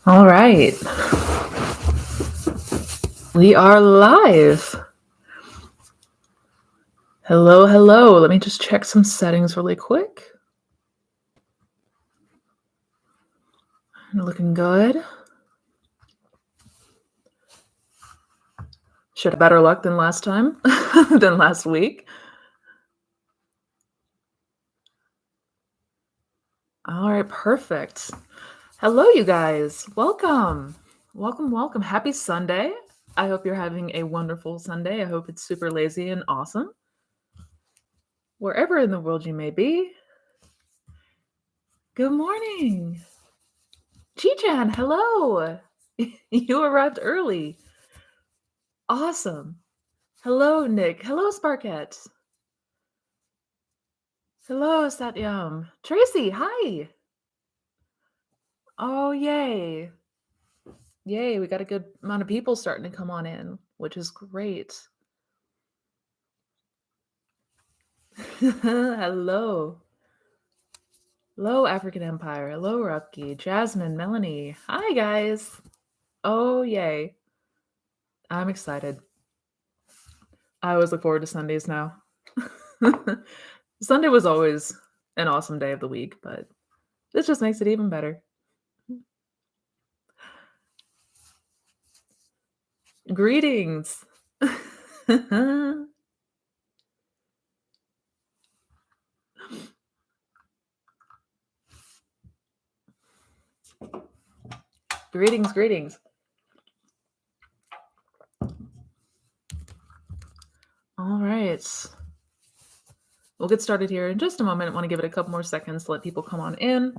All right. We are live. Hello, hello. Let me just check some settings really quick. Looking good. Should have better luck than last time, than last week. All right, perfect. Hello, you guys. Welcome. Welcome, welcome. Happy Sunday. I hope you're having a wonderful Sunday. I hope it's super lazy and awesome. Wherever in the world you may be. Good morning. Chi-chan, hello. You arrived early. Awesome. Hello, Nick. Hello, Sparkette. Hello, Satyam. Tracy, hi. Oh, yay. Yay, we got a good amount of people starting to come on in, which is great. Hello. Hello, African Empire. Hello, Rupke. Jasmine, Melanie. Hi, guys. Oh, yay. I'm excited. I always look forward to Sundays now. Sunday was always an awesome day of the week, but this just makes it even better. Greetings. Greetings, greetings. All right. We'll get started here in just a moment. I want to give it a couple more seconds to let people come on in.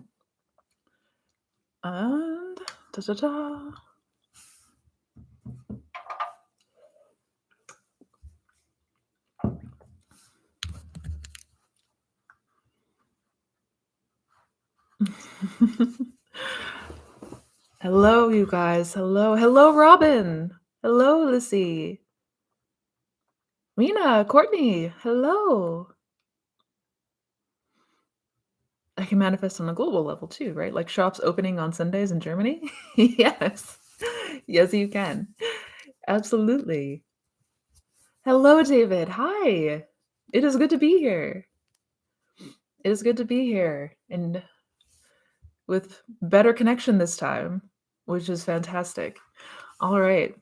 And da-da-da. Hello, you guys. Hello. Hello, Robin. Hello, Lissy. Mina, Courtney. Hello. I can manifest on a global level too, right? Like shops opening on Sundays in Germany? Yes. Yes, you can. Absolutely. Hello, David. Hi. It is good to be here. It is good to be here and with better connection this time, which is fantastic. All right.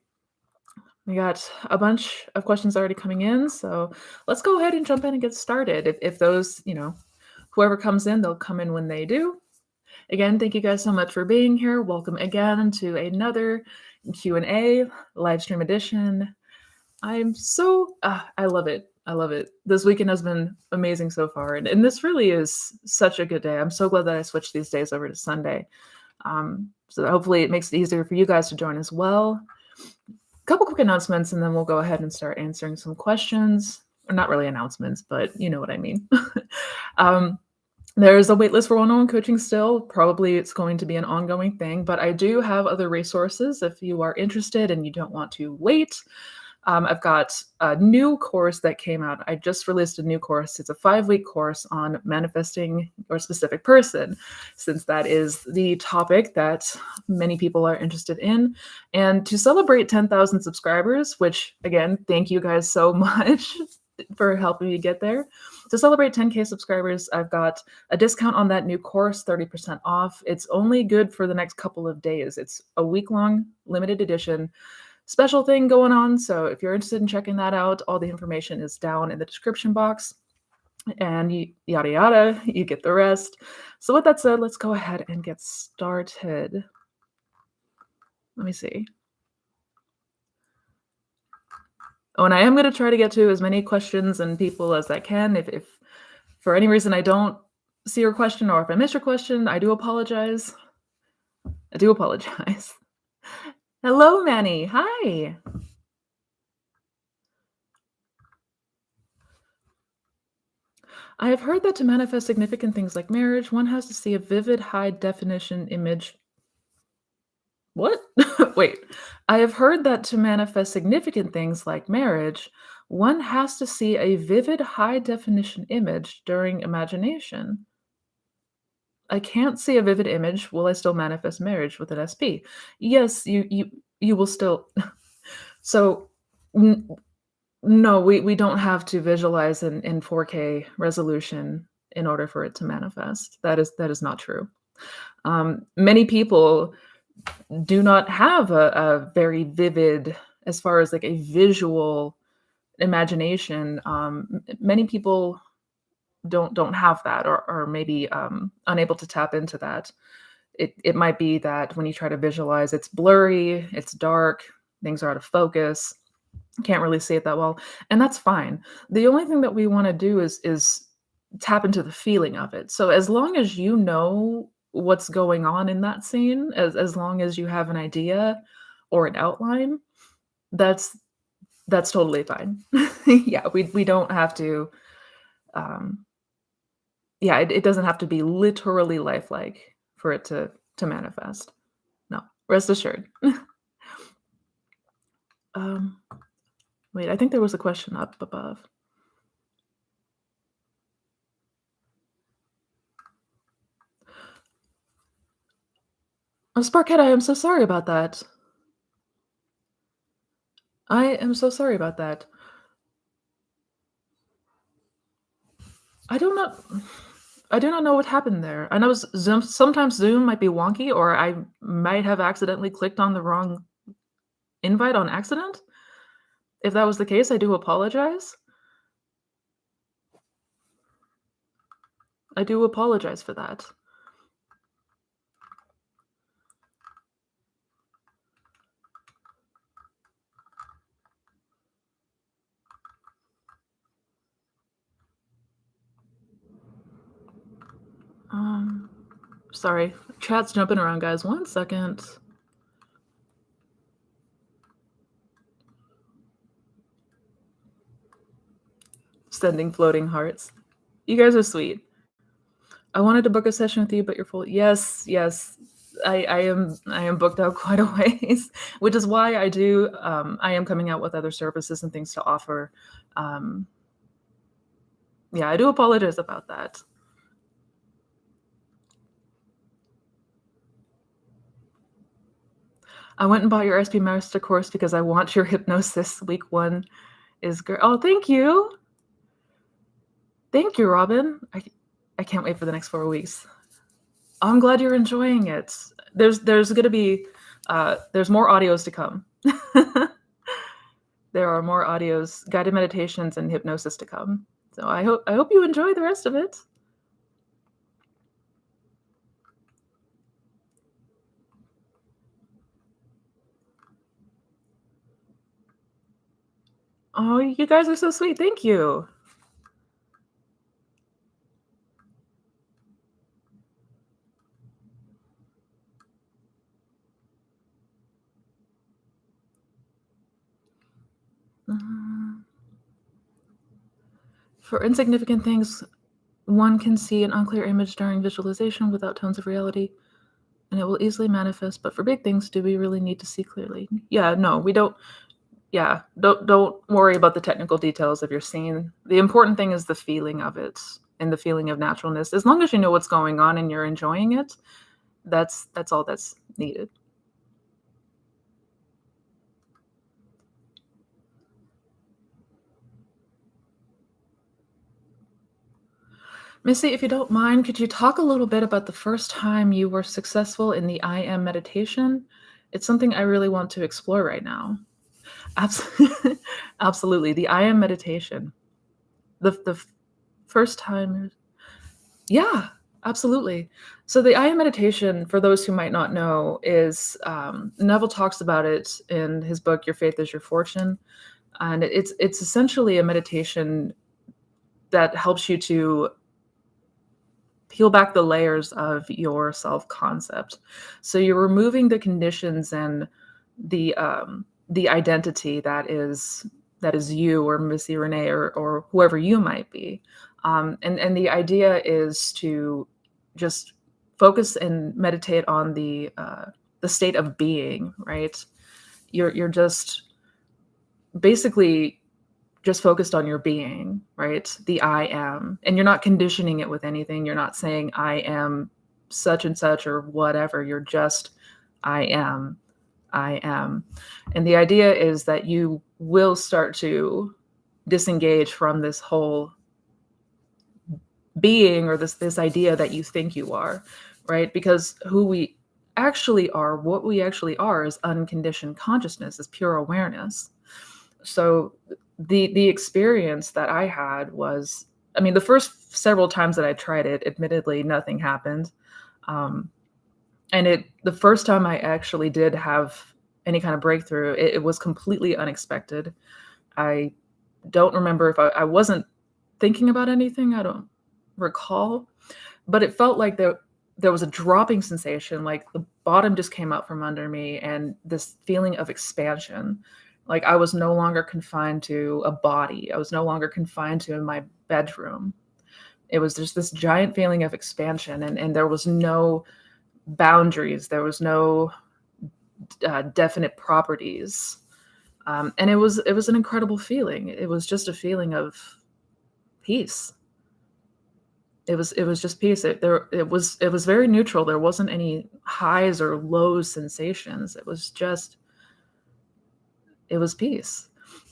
We got a bunch of questions already coming in, so let's go ahead and jump in and get started. If those, whoever comes in, they'll come in when they do. Again, thank you guys so much for being here. Welcome again to another Q&A live stream edition. I'm so I love it. I love it. This weekend has been amazing so far, and this really is such a good day. I'm so glad that I switched these days over to Sunday. So that hopefully it makes it easier for you guys to join as well. A couple quick announcements, and then we'll go ahead and start answering some questions. Or not really announcements, but you know what I mean. There's a waitlist for one-on-one coaching still. Probably it's going to be an ongoing thing, but I do have other resources if you are interested and you don't want to wait. I've got a new course that came out. I just released a new course. It's a 5-week course on manifesting your specific person, since that is the topic that many people are interested in. And to celebrate 10,000 subscribers, which again, thank you guys so much for helping me get there. To celebrate 10K subscribers, I've got a discount on that new course, 30% off. It's only good for the next couple of days. It's a week-long limited edition special thing going on. So if you're interested in checking that out, all the information is down in the description box. And yada yada, you get the rest. So with that said, let's go ahead and get started. Let me see. Oh, and I am going to try to get to as many questions and people as I can. If for any reason I don't see your question or if I miss your question, I do apologize. I do apologize. Hello, Manny. Hi. I have heard that to manifest significant things like marriage, one has to see a vivid, high-definition image. What? Wait. I have heard that to manifest significant things like marriage, one has to see a vivid, high-definition image during imagination. I can't see a vivid image. Will I still manifest marriage with an SP? Yes, you will still. So, n no, we don't have to visualize in 4K resolution in order for it to manifest. That is not true. Many people do not have a very vivid, as far as, like, a visual imagination. Many people don't have that, or maybe, unable to tap into that. It might be that when you try to visualize, it's blurry, it's dark, things are out of focus, can't really see it that well, and that's fine. The only thing that we wanna do is tap into the feeling of it. So as long as you know what's going on in that scene, as long as you have an idea or an outline, that's that's totally fine. Yeah, we don't have to, um yeah, it doesn't have to be literally lifelike for it to manifest. No, rest assured. Um, wait, I think there was a question up above. Oh, Sparketta, I am so sorry about that. I am so sorry about that. I don't know. I do not know what happened there. I know Zoom, sometimes Zoom might be wonky, or I might have accidentally clicked on the wrong invite on accident. If that was the case, I do apologize. I do apologize for that. Um, sorry. Chat's jumping around, guys. 1 second. Sending floating hearts. You guys are sweet. I wanted to book a session with you, but you're full. Yes, yes. I am booked out quite a ways, which is why I am coming out with other services and things to offer. Um, yeah, I do apologize about that. I went and bought your SP Master course because I want your hypnosis. Week 1 is great. Oh, thank you. Thank you, Robin. I can't wait for the next 4 weeks. I'm glad you're enjoying it. There's gonna be there's more audios to come. There are more audios, guided meditations, and hypnosis to come. So I hope you enjoy the rest of it. Oh, you guys are so sweet. Thank you. Mhm. For insignificant things, one can see an unclear image during visualization without tones of reality, and it will easily manifest. But for big things, do we really need to see clearly? Yeah, no, we don't. Yeah, don't worry about the technical details of your scene. The important thing is the feeling of it and the feeling of naturalness. As long as you know what's going on and you're enjoying it, that's all that's needed. Missy, if you don't mind, could you talk a little bit about the first time you were successful in the I am meditation? It's something I really want to explore right now. Absolutely, the I am meditation. The first time. Yeah, absolutely. So the I am meditation, for those who might not know, is Neville talks about it in his book "Your Faith Is Your Fortune," and it's essentially a meditation that helps you to peel back the layers of your self-concept. So you're removing the conditions and the identity that is you or Missy Renee or whoever you might be. And the idea is to just focus and meditate on the state of being, right? You're just basically just focused on your being, right? The I am. And you're not conditioning it with anything. You're not saying I am such and such or whatever. You're just, I am, I am. And the idea is that you will start to disengage from this whole being or this idea that you think you are, right? Because who we actually are, what we actually are, is unconditioned consciousness, is pure awareness. So the experience that I had was, I mean, the first several times that I tried it, admittedly, nothing happened. Um, and the first time I actually did have any kind of breakthrough, it was completely unexpected. I don't remember if I wasn't thinking about anything. I don't recall, but it felt like there was a dropping sensation, like the bottom just came out from under me, and this feeling of expansion. Like I was no longer confined to a body. I was no longer confined to my bedroom. It was just this giant feeling of expansion, and there was no boundaries. There was no definite properties. And it was an incredible feeling. It was just a feeling of peace. It was just peace. It was very neutral. There wasn't any highs or lows sensations. It was peace.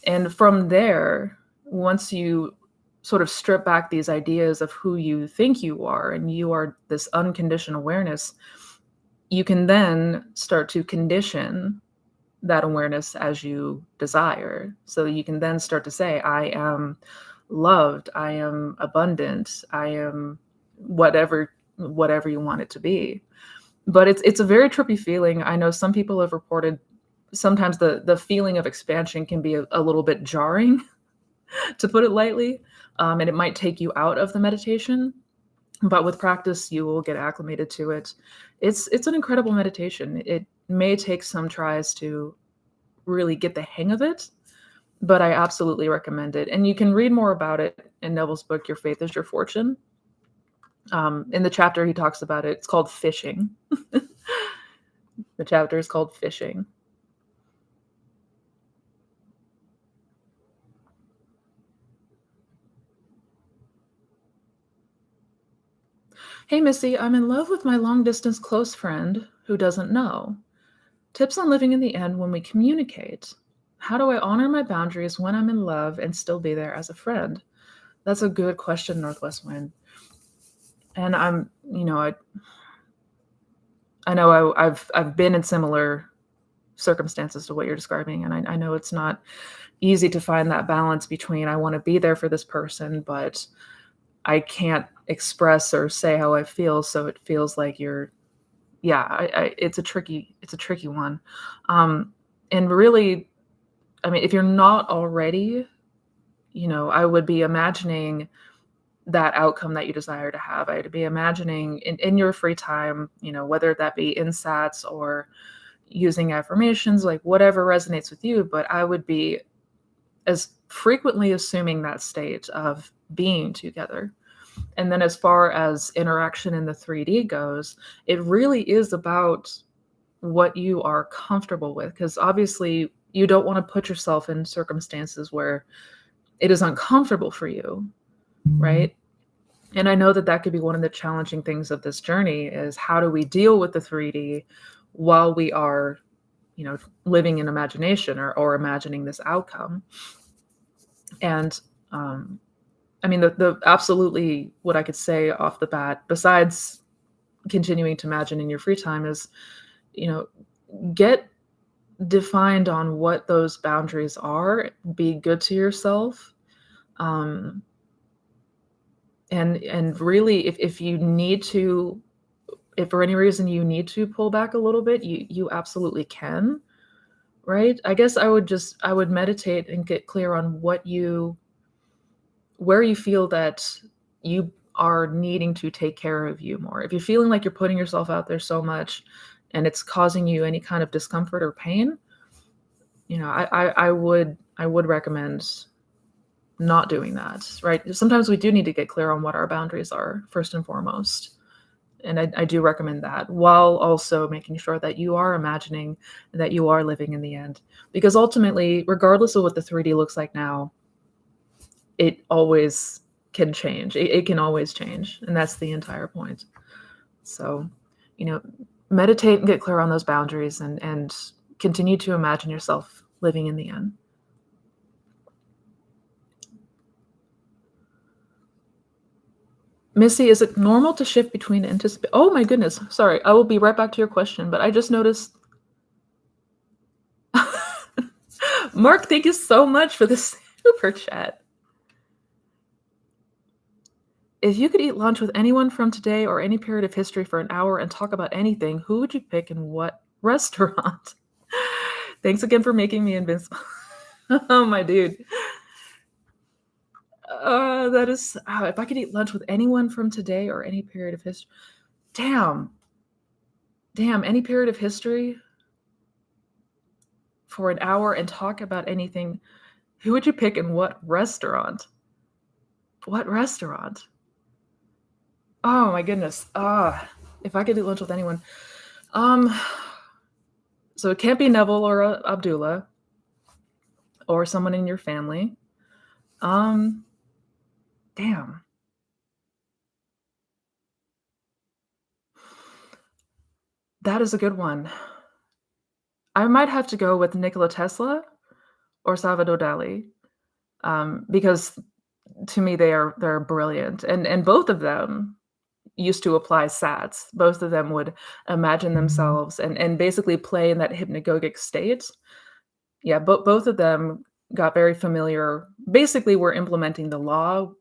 And from there, once you sort of strip back these ideas of who you think you are, and you are this unconditioned awareness, you can then start to condition that awareness as you desire. So you can then start to say, I am loved, I am abundant, I am whatever you want it to be. But it's a very trippy feeling. I know some people have reported sometimes the feeling of expansion can be a little bit jarring, to put it lightly, and it might take you out of the meditation. But with practice, you will get acclimated to it. It's an incredible meditation. It may take some tries to really get the hang of it, but I absolutely recommend it. And you can read more about it in Neville's book, Your Faith is Your Fortune. In the chapter he talks about it, it's called Fishing. The chapter is called Fishing. Hey, Missy, I'm in love with my long distance close friend who doesn't know. Tips on living in the end when we communicate. How do I honor my boundaries when I'm in love and still be there as a friend? That's a good question, Northwest Wind. And I know I've been in similar circumstances to what you're describing, and I know it's not easy to find that balance between I want to be there for this person, but I can't express or say how I feel, so it feels like it's a tricky one. And really, I mean, if you're not already, I would be imagining that outcome that you desire to have. I'd be imagining in your free time, whether that be insats or using affirmations, like whatever resonates with you, but I would be as frequently assuming that state of being together. And then as far as interaction in the 3D goes, it really is about what you are comfortable with, because obviously you don't want to put yourself in circumstances where it is uncomfortable for you, right? And I know that could be one of the challenging things of this journey, is how do we deal with the 3D while we are, living in imagination or imagining this outcome. And I mean, the absolutely what I could say off the bat, besides continuing to imagine in your free time, is, get defined on what those boundaries are, be good to yourself. And really, if you need to, if for any reason you need to pull back a little bit, you absolutely can, right? I guess I would meditate and get clear on where you feel that you are needing to take care of you more. If you're feeling like you're putting yourself out there so much and it's causing you any kind of discomfort or pain, I would recommend not doing that, right? Sometimes we do need to get clear on what our boundaries are first and foremost. And I do recommend that, while also making sure that you are imagining that you are living in the end. Because ultimately, regardless of what the 3D looks like now, it always can change. It can always change. And that's the entire point. So, you know, meditate and get clear on those boundaries and continue to imagine yourself living in the end. Missy, is it normal to shift between anticipate? Oh my goodness. Sorry. I will be right back to your question, but I just noticed. Mark, thank you so much for this super chat. If you could eat lunch with anyone from today or any period of history for an hour and talk about anything, who would you pick and what restaurant? Thanks again for making me invincible. Oh, my dude. That is, if I could eat lunch with anyone from today or any period of history. Damn. Damn, any period of history for an hour and talk about anything. Who would you pick and what restaurant? What restaurant? Oh my goodness. If I could eat lunch with anyone. Um, so it can't be Neville or Abdullah or someone in your family. Um, damn. That is a good one. I might have to go with Nikola Tesla or Salvador Dali, because to me they're brilliant, and both of them used to apply SATs. Both of them would imagine themselves and basically play in that hypnagogic state. Yeah, both of them got very familiar. Basically, were implementing the law,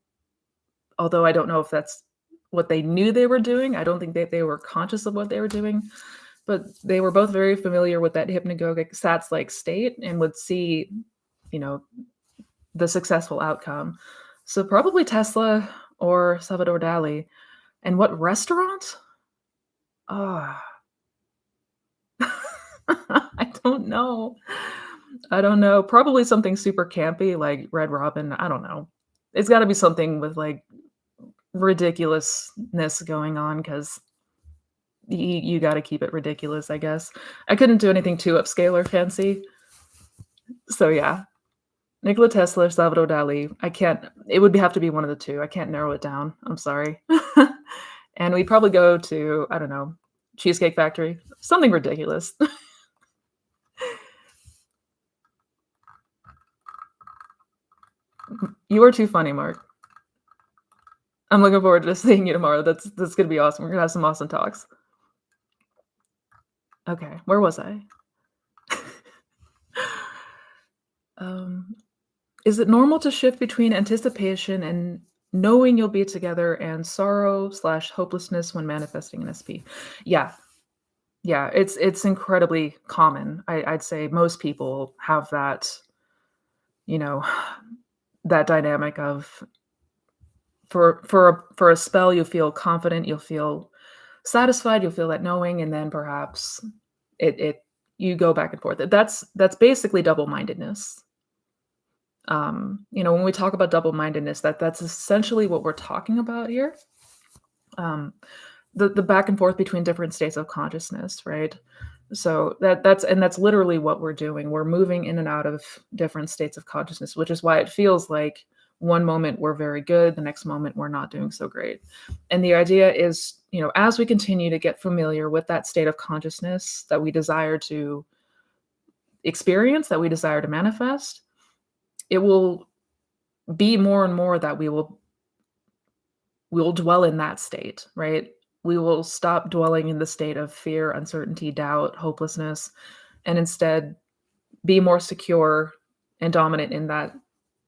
although I don't know if that's what they knew they were doing. I don't think that they were conscious of what they were doing, but they were both very familiar with that hypnagogic SATs-like state and would see, you know, the successful outcome. So probably Tesla or Salvador Dali. And what restaurant? Oh, I don't know. I don't know. Probably something super campy like Red Robin. I don't know. It's got to be something with like ridiculousness going on because you got to keep it ridiculous, I guess. I couldn't do anything too upscale or fancy. So yeah, Nikola Tesla, Salvador Dali. I can't. It would have to be one of the two. I can't narrow it down. I'm sorry. And we'd probably go to, I don't know, Cheesecake Factory, something ridiculous. You are too funny, Mark. I'm looking forward to seeing you tomorrow. That's gonna be awesome. We're gonna have some awesome talks. Okay, where was I? Um, is it normal to shift between anticipation and knowing you'll be together and sorrow/hopelessness when manifesting an SP? Yeah, yeah, it's incredibly common. I'd say most people have that, you know, that dynamic of for a spell, you'll feel confident, you'll feel satisfied, you'll feel that knowing, and then perhaps it you go back and forth. That's basically double-mindedness. When we talk about double-mindedness, that's essentially what we're talking about here. Um, the back and forth between different states of consciousness, right? So that's literally what we're doing. We're moving in and out of different states of consciousness, which is why it feels like one moment we're very good, the next moment we're not doing so great. And the idea is, as we continue to get familiar with that state of consciousness that we desire to experience, that we desire to manifest, it will be more and more that we will dwell in that state, right? We will stop dwelling in the state of fear, uncertainty, doubt, hopelessness, and instead be more secure and dominant in that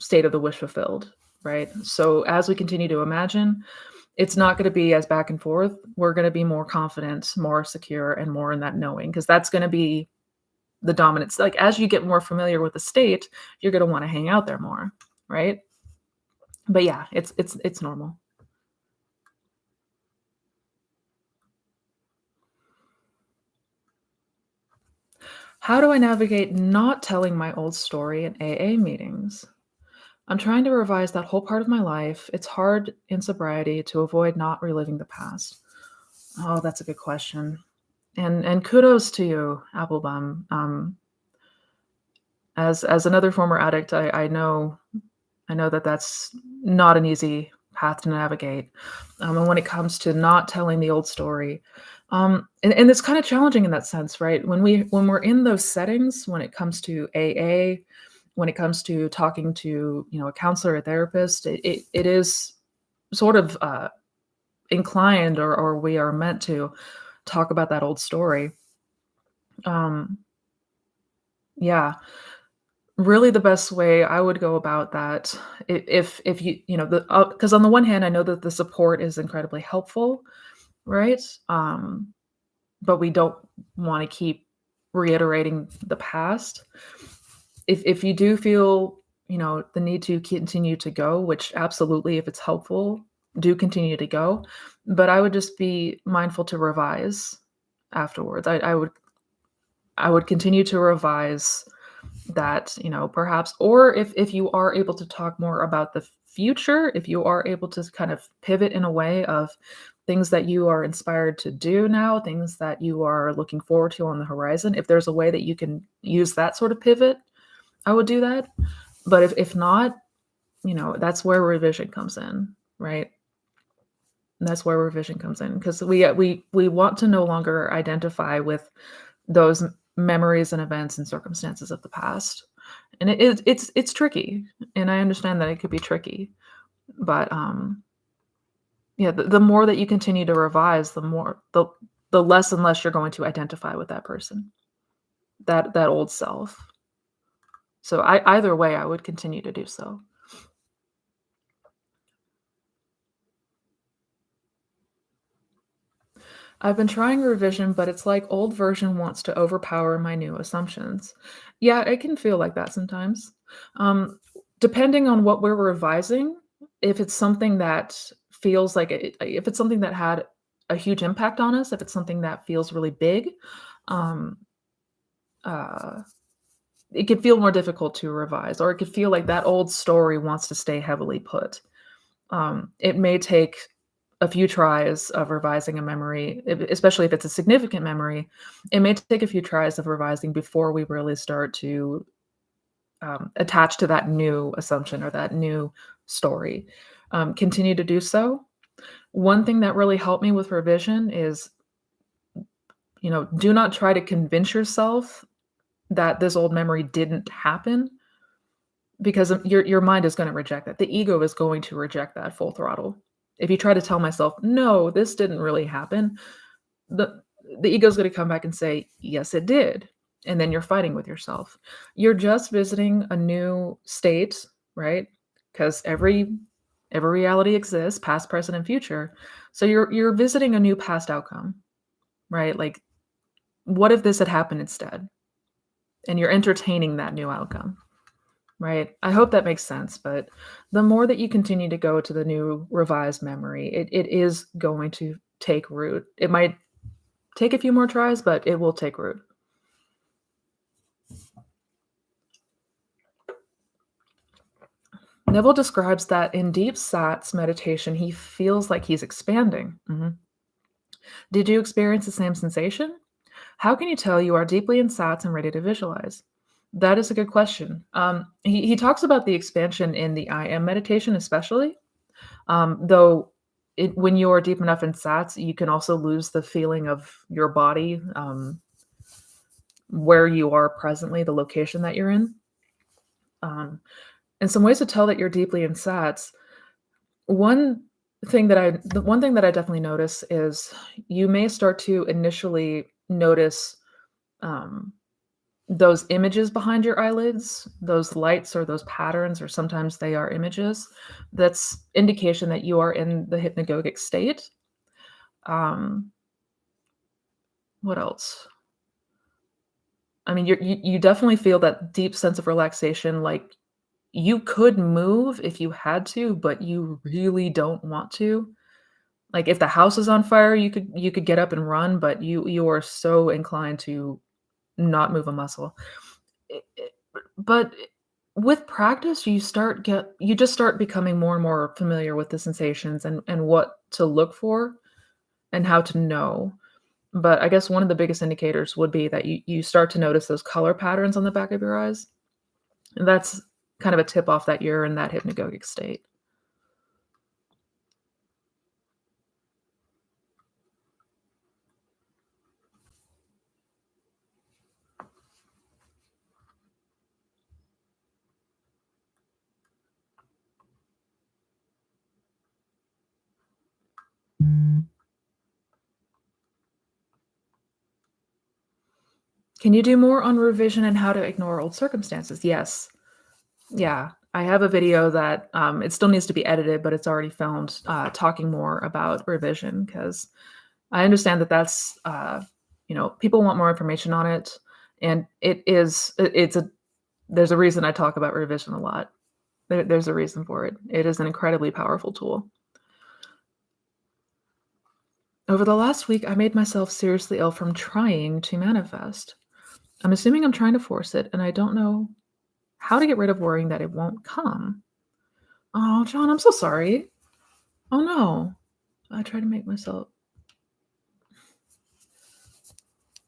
state of the wish fulfilled, right? So as we continue to imagine, it's not going to be as back and forth. We're going to be more confident, more secure, and more in that knowing, because that's going to be the dominance. Like as you get more familiar with the state, you're going to want to hang out there more, right? But yeah, it's normal. How do I navigate not telling my old story in AA meetings? I'm trying to revise that whole part of my life. It's hard in sobriety to avoid not reliving the past. Oh, that's a good question. And kudos to you, Applebum. As another former addict, I know that that's not an easy path to navigate. And when it comes to not telling the old story, and it's kind of challenging in that sense, right? When we're in those settings, when it comes to AA, when it comes to talking to a counselor, a therapist, it is sort of inclined, or we are meant to talk about that old story. Um, yeah, really the best way I would go about that, if you know, the because on the one hand, I know that the support is incredibly helpful, right? But we don't wanna keep reiterating the past. If you do feel, the need to continue to go, which absolutely, if it's helpful, do continue to go, but I would just be mindful to revise afterwards. I would continue to revise that, perhaps, or if you are able to talk more about the future, if you are able to kind of pivot in a way of things that you are inspired to do now, things that you are looking forward to on the horizon, if there's a way that you can use that sort of pivot, I would do that. But if not, that's where revision comes in, right? That's where revision comes in, because we want to no longer identify with those memories and events and circumstances of the past. And it's tricky, and I understand that it could be tricky, but, yeah, the more that you continue to revise, the less and less you're going to identify with that person, that old self. So either way, I would continue to do so. I've been trying revision, but it's like old version wants to overpower my new assumptions. Yeah, it can feel like that sometimes. Um, Depending on what we're revising, if it's something that feels like if it's something that had a huge impact on us, if it's something that feels really big, um, uh, it could feel more difficult to revise, or it could feel like that old story wants to stay heavily put. It may take a few tries of revising a memory, especially if it's a significant memory. It may take a few tries of revising before we really start to attach to that new assumption or that new story. Continue to do so. One thing that really helped me with revision is, do not try to convince yourself that this old memory didn't happen, because your mind is going to reject that. The ego is going to reject that full throttle. If you try to tell myself, no, this didn't really happen, the the ego's gonna come back and say, "Yes, it did." And then you're fighting with yourself. You're just visiting a new state, right? Because every reality exists, past, present, and future. So you're visiting a new past outcome, right? Like, what if this had happened instead? And you're entertaining that new outcome, right? I hope that makes sense, but the more that you continue to go to the new revised memory, it is going to take root. It might take a few more tries, but it will take root. Neville describes that in deep sats meditation, he feels like he's expanding. Did you experience the same sensation? How can you tell you are deeply in sats and ready to visualize? That is a good question. He talks about the expansion in the I am meditation, especially. Though when you are deep enough in sats, you can also lose the feeling of your body, where you are presently, the location that you're in. And some ways to tell that you're deeply in sats. One the one thing that I definitely notice is you may start to initially notice, um, those images behind your eyelids, those lights or those patterns, or sometimes they are images. That's indication that you are in the hypnagogic state. Um, what else? I mean, you definitely feel that deep sense of relaxation, like you could move if you had to, but you really don't want to. Like, if the house is on fire, you could get up and run, but you are so inclined to not move a muscle. But with practice, you just start becoming more and more familiar with the sensations, and what to look for and how to know. But I guess one of the biggest indicators would be that you start to notice those color patterns on the back of your eyes. And that's kind of a tip off that you're in that hypnagogic state. Can you do more on revision and how to ignore old circumstances? Yes. Yeah. I have a video that it still needs to be edited, but it's already filmed talking more about revision because I understand that that's, people want more information on it. And there's a reason I talk about revision a lot. There's a reason for it. It is an incredibly powerful tool. Over the last week, I made myself seriously ill from trying to manifest. I'm assuming I'm trying to force it, and I don't know how to get rid of worrying that it won't come. Oh, John, I'm so sorry. Oh no. I try to make myself.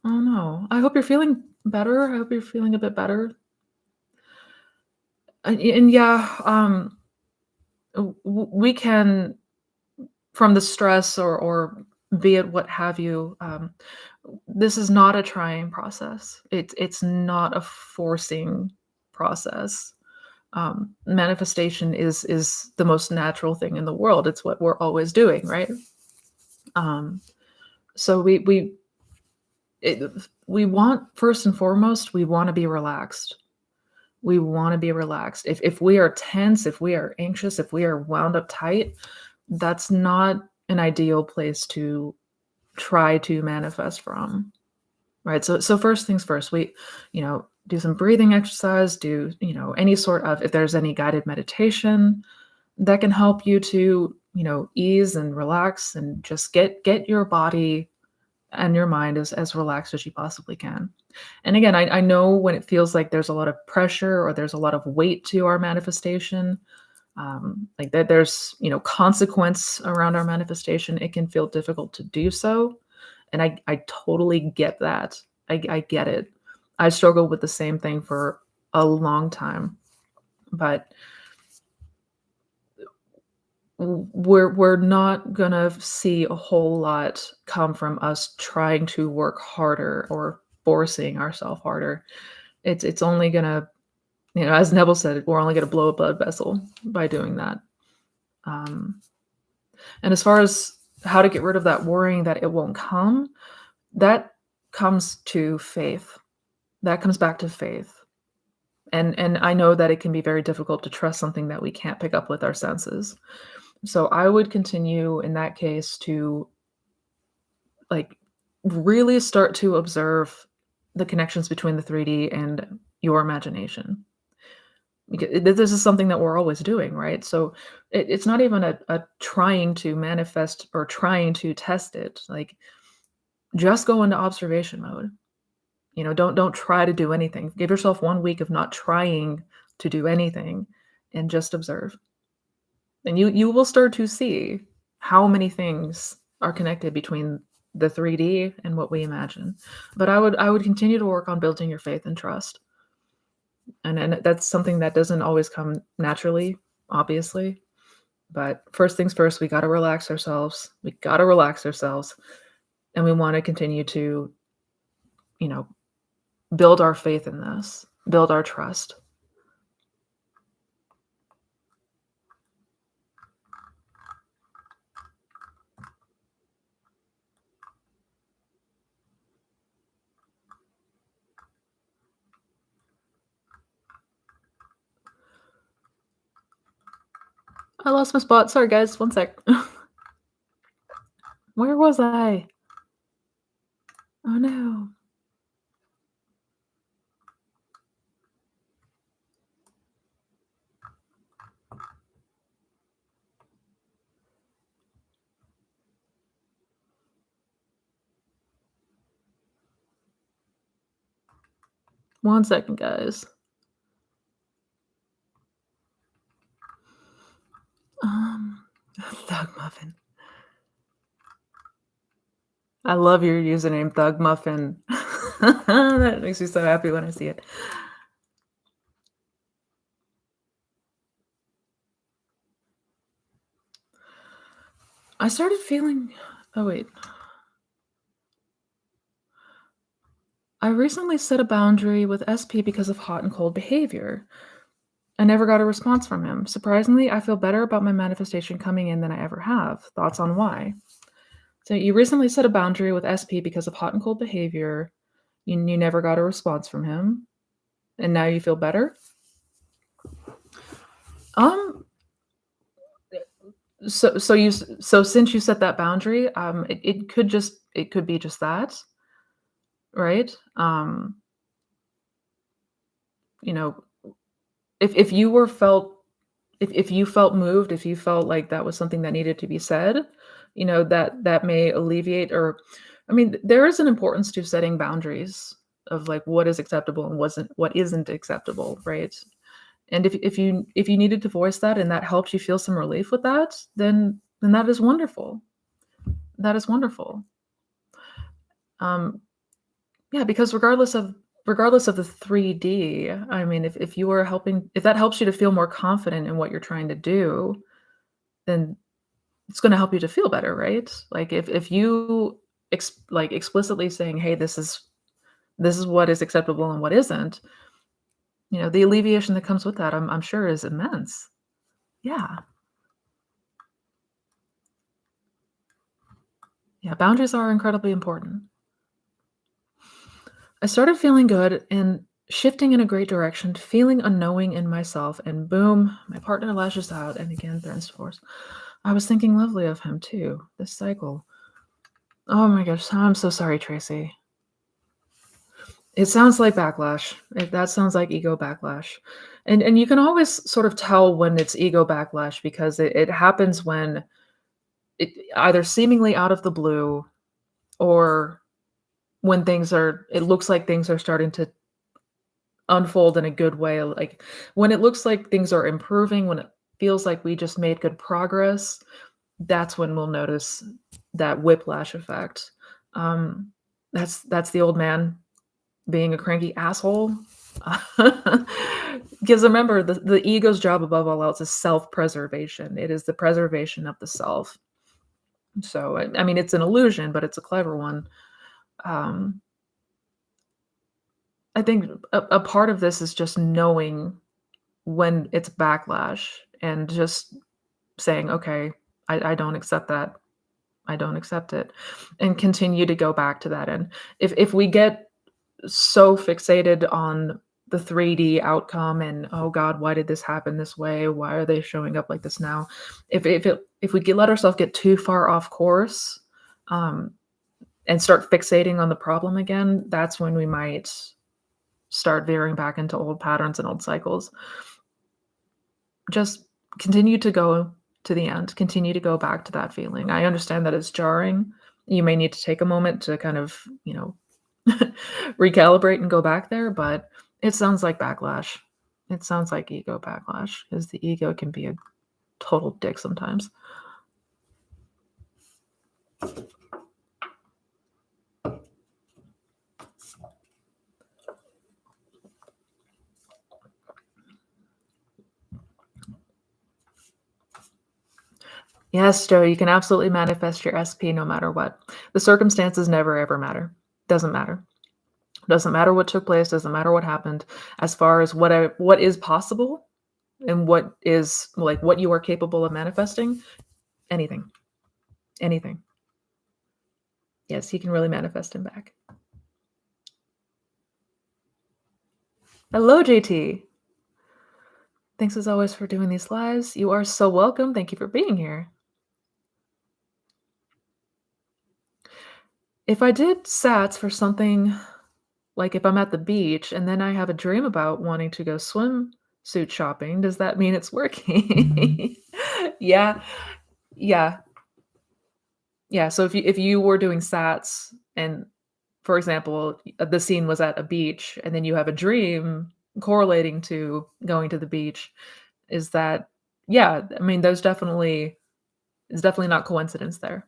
Oh no. I hope you're feeling better. I hope you're feeling a bit better. And yeah, we can, from the stress or be it what have you, this is not a trying process. It's not a forcing process. Manifestation is the most natural thing in the world. It's what we're always doing, right? So we want, first and foremost, we want to be relaxed. We want to be relaxed. If we are tense, if we are anxious, if we are wound up tight, that's not an ideal place to try to manifest from, right? So first things first, we, do some breathing exercise, do, any sort of, if there's any guided meditation that can help you to, ease and relax and just get your body and your mind as relaxed as you possibly can. And again, I know when it feels like there's a lot of pressure or there's a lot of weight to our manifestation, like that there's, consequence around our manifestation, it can feel difficult to do so. And I totally get that. I get it. I struggled with the same thing for a long time, but we're not gonna see a whole lot come from us trying to work harder or forcing ourselves harder. It's only gonna, as Neville said, we're only gonna blow a blood vessel by doing that. Um, and as far as how to get rid of that worrying that it won't come, that comes to faith. That comes back to faith. And I know that it can be very difficult to trust something that we can't pick up with our senses. So I would continue in that case to, like, really start to observe the connections between the 3D and your imagination. This is something that we're always doing, right? So it's not even a trying to manifest or trying to test it. Like, just go into observation mode. Don't try to do anything. Give yourself 1 week of not trying to do anything and just observe. And you will start to see how many things are connected between the 3D and what we imagine. But I would continue to work on building your faith and trust. And that's something that doesn't always come naturally, obviously. But first things first, we gotta relax ourselves. We gotta relax ourselves. And we want to continue to, you know, build our faith in this, build our trust. I lost my spot. Sorry, guys. One sec. Where was I? Oh no. One second, guys. Um, Thug Muffin. I love your username, Thug Muffin. That makes me so happy when I see it. I started feeling. Oh wait. I recently set a boundary with SP because of hot and cold behavior. I never got a response from him. Surprisingly, I feel better about my manifestation coming in than I ever have. Thoughts on why? So you recently set a boundary with SP because of hot and cold behavior. You never got a response from him, and now you feel better? Um, so since you set that boundary, it could be just that, right? You know, if you were felt if you felt moved, if you felt like that was something that needed to be said, that may alleviate, or I mean, there is an importance to setting boundaries of like what is acceptable and what isn't acceptable, right? And if you needed to voice that and that helps you feel some relief with that, then that is wonderful. That is wonderful. Um, yeah, because regardless of the 3D, I mean, if that helps you to feel more confident in what you're trying to do, then it's gonna help you to feel better, right? Like, if you explicitly saying, "Hey, this is what is acceptable and what isn't," the alleviation that comes with that, I'm sure is immense. Yeah. Yeah, boundaries are incredibly important. I started feeling good and shifting in a great direction, feeling unknowing in myself, and boom, my partner lashes out and again threatens divorce. I was thinking lovely of him too, this cycle. Oh my gosh, I'm so sorry, Tracy. It sounds like backlash. That sounds like ego backlash. And you can always sort of tell when it's ego backlash because it happens when it either seemingly out of the blue or when it looks like things are starting to unfold in a good way, like, when it looks like things are improving, when it feels like we just made good progress, that's when we'll notice that whiplash effect. Um, that's the old man being a cranky asshole. Because remember, the ego's job above all else is self-preservation. It is the preservation of the self. So, I mean, it's an illusion, but it's a clever one. Um, I think a part of this is just knowing when it's backlash and just saying, "Okay, I don't accept that. I don't accept it," and continue to go back to that. And if we get so fixated on the 3D outcome and, "Oh god, why did this happen this way? Why are they showing up like this now?" If we let ourselves get too far off course, um, and start fixating on the problem again, that's when we might start veering back into old patterns and old cycles. Just continue to go to the end, continue to go back to that feeling. I understand that it's jarring. You may need to take a moment to kind of, recalibrate and go back there, but it sounds like backlash. It sounds like ego backlash because the ego can be a total dick sometimes. Yes, Joe, you can absolutely manifest your SP no matter what. The circumstances never ever matter. Doesn't matter. Doesn't matter what took place, doesn't matter what happened. As far as what is possible and what is like what you are capable of manifesting, anything. Anything. Yes, he can really manifest him back. Hello, JT. Thanks as always for doing these lives. You are so welcome. Thank you for being here. If I did sats for something like if I'm at the beach and then I have a dream about wanting to go swimsuit shopping, does that mean it's working? Yeah, yeah, yeah. So if you were doing sats and, for example, the scene was at a beach and then you have a dream correlating to going to the beach, is that yeah, I mean, it's definitely not coincidence there.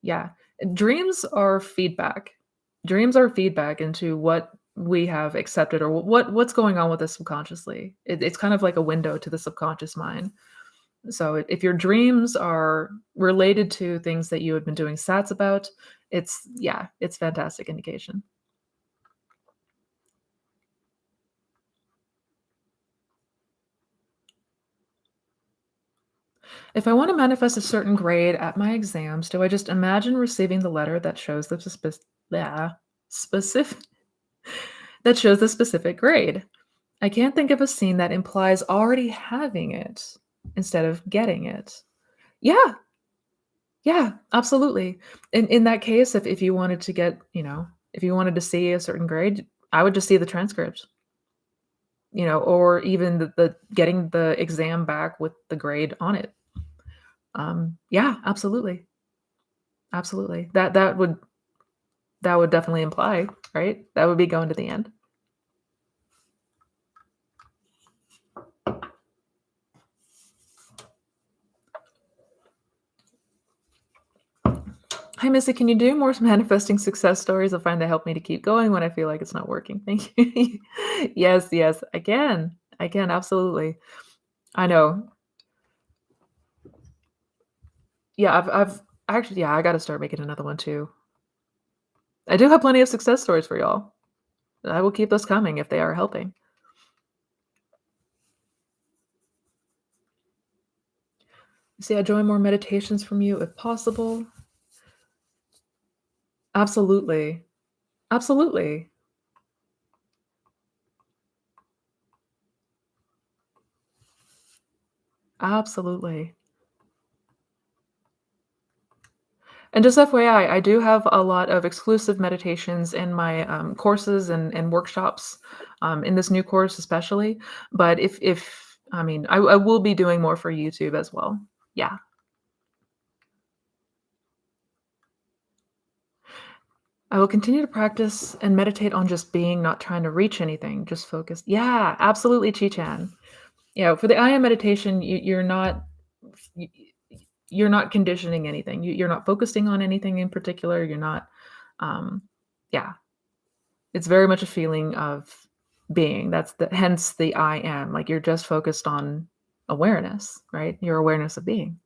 Yeah. Dreams are feedback. Dreams are feedback into what we have accepted or what's going on with us subconsciously. It's kind of like a window to the subconscious mind. So if your dreams are related to things that you had been doing sats about, it's fantastic indication. If I want to manifest a certain grade at my exams, do I just imagine receiving the letter that shows the specific that shows the specific grade. I can't think of a scene that implies already having it instead of getting it. Yeah, yeah, absolutely. In that case, if you wanted to get, if you wanted to see a certain grade, I would just see the transcript, or even the getting the exam back with the grade on it. Yeah, absolutely. Absolutely. That would definitely imply, right? That would be going to the end. Hi, Missy. Can you do more manifesting success stories? I find they help me to keep going when I feel like it's not working. Thank you. Yes, yes, I can. I can, absolutely. I know. Yeah, I've actually, yeah, I got to start making another one too. I do have plenty of success stories for y'all. I will keep those coming if they are helping. See, I join more meditations from you if possible. Absolutely. Absolutely. Absolutely. And just FYI, I do have a lot of exclusive meditations in my courses and workshops, in this new course especially. But if I mean, I will be doing more for YouTube as well. Yeah, I will continue to practice and meditate on just being, not trying to reach anything, just focus. Yeah, absolutely, Chi-chan. For the I am meditation, y- you're not conditioning anything. You're not focusing on anything in particular. You're not. Um, yeah, It's very much a feeling of being. That's hence the I am. Like you're just focused on awareness, right? Your awareness of being.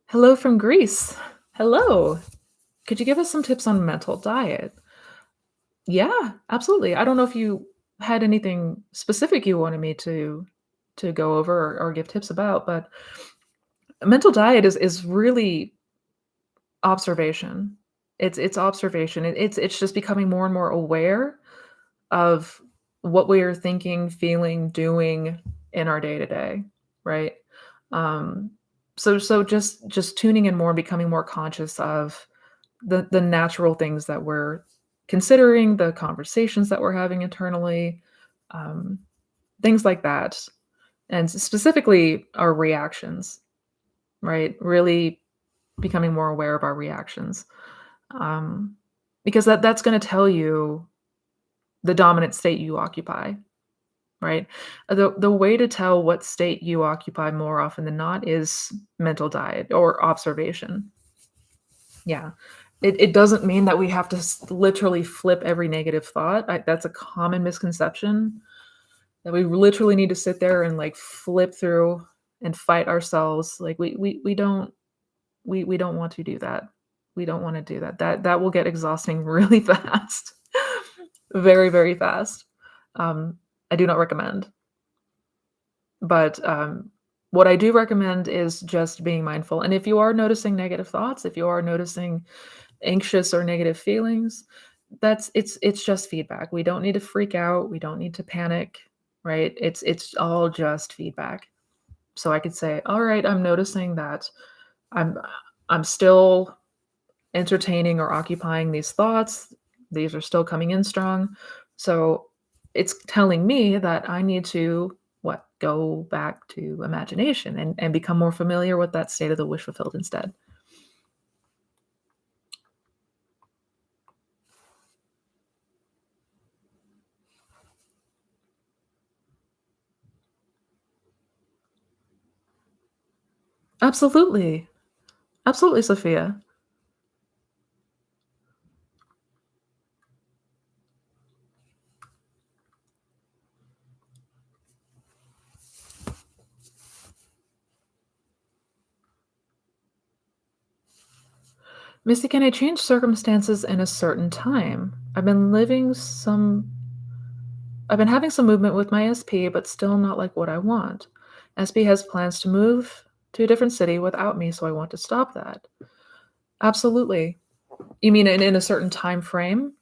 Hello from Greece. Hello. Could you give us some tips on mental diet? Yeah, absolutely. I don't know if you had anything specific you wanted me to go over or give tips about, but mental diet is really observation. It's observation. It's just becoming more and more aware of what we are thinking, feeling, doing in our day to day, right? Um, so just tuning in more and becoming more conscious of the natural things that we're considering, the conversations that we're having internally, um, things like that, and specifically our reactions, right? Really becoming more aware of our reactions, um, because that's going to tell you the dominant state you occupy, right? The way to tell what state you occupy more often than not is mental diet or observation. Yeah. It doesn't mean that we have to literally flip every negative thought. That's a common misconception that we literally need to sit there and like flip through and fight ourselves. Like we don't want to do that. We don't want to do that. That will get exhausting really fast. Very, very fast. I do not recommend. But, what I do recommend is just being mindful, and if you are noticing negative thoughts, if you are noticing anxious or negative feelings, it's just feedback. We don't need to freak out, we don't need to panic, right? It's all just feedback. So I could say, "All right, I'm noticing that I'm I'm still entertaining or occupying these thoughts. These are still coming in strong. So it's telling me that I need to what? Go back to imagination and become more familiar with that state of the wish fulfilled instead. Absolutely. Absolutely, Sophia. Missy, can I change circumstances in a certain time? I've been having some movement with my SP, but still not like what I want. SP has plans to move to a different city without me, so I want to stop that. Absolutely. You mean in a certain time frame?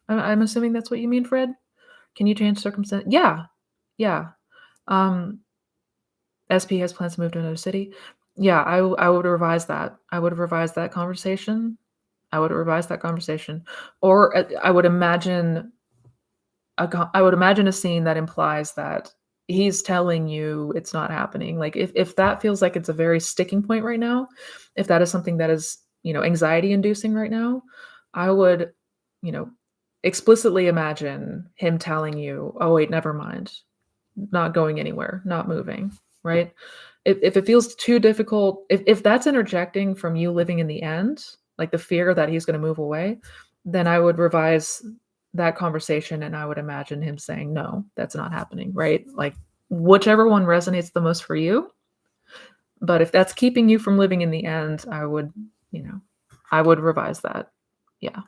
I'm assuming that's what you mean, Fred? Can you change circumstance? Yeah, yeah. Um, SP has plans to move to another city. Yeah, I would revise that. I would revise that conversation. I would revise that conversation, or, I would imagine a scene that implies that he's telling you it's not happening. Like, if that feels like it's a very sticking point right now, if that is something that is, anxiety inducing right now, I would, you know, explicitly imagine him telling you, "Oh, wait, never mind. Not going anywhere, not moving," right? If it feels too difficult, if that's interjecting from you living in the end, like the fear that he's gonna move away, then I would revise that conversation and I would imagine him saying, "No, that's not happening," right? Like, whichever one resonates the most for you, but if that's keeping you from living in the end, you know, I would revise that. Yeah.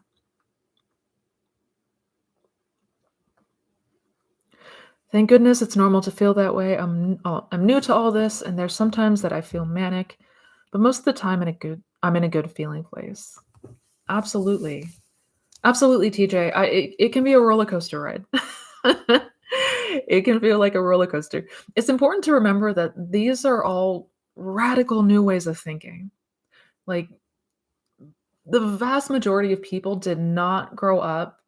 Thank goodness it's normal to feel that way. I'm new to all this, and there's sometimes that I feel manic, but most of the time I'm in a good feeling place. Absolutely. Absolutely, TJ. It can be a roller coaster ride. It can feel like a roller coaster. It's important to remember that these are all radical new ways of thinking. Like, the vast majority of people did not grow up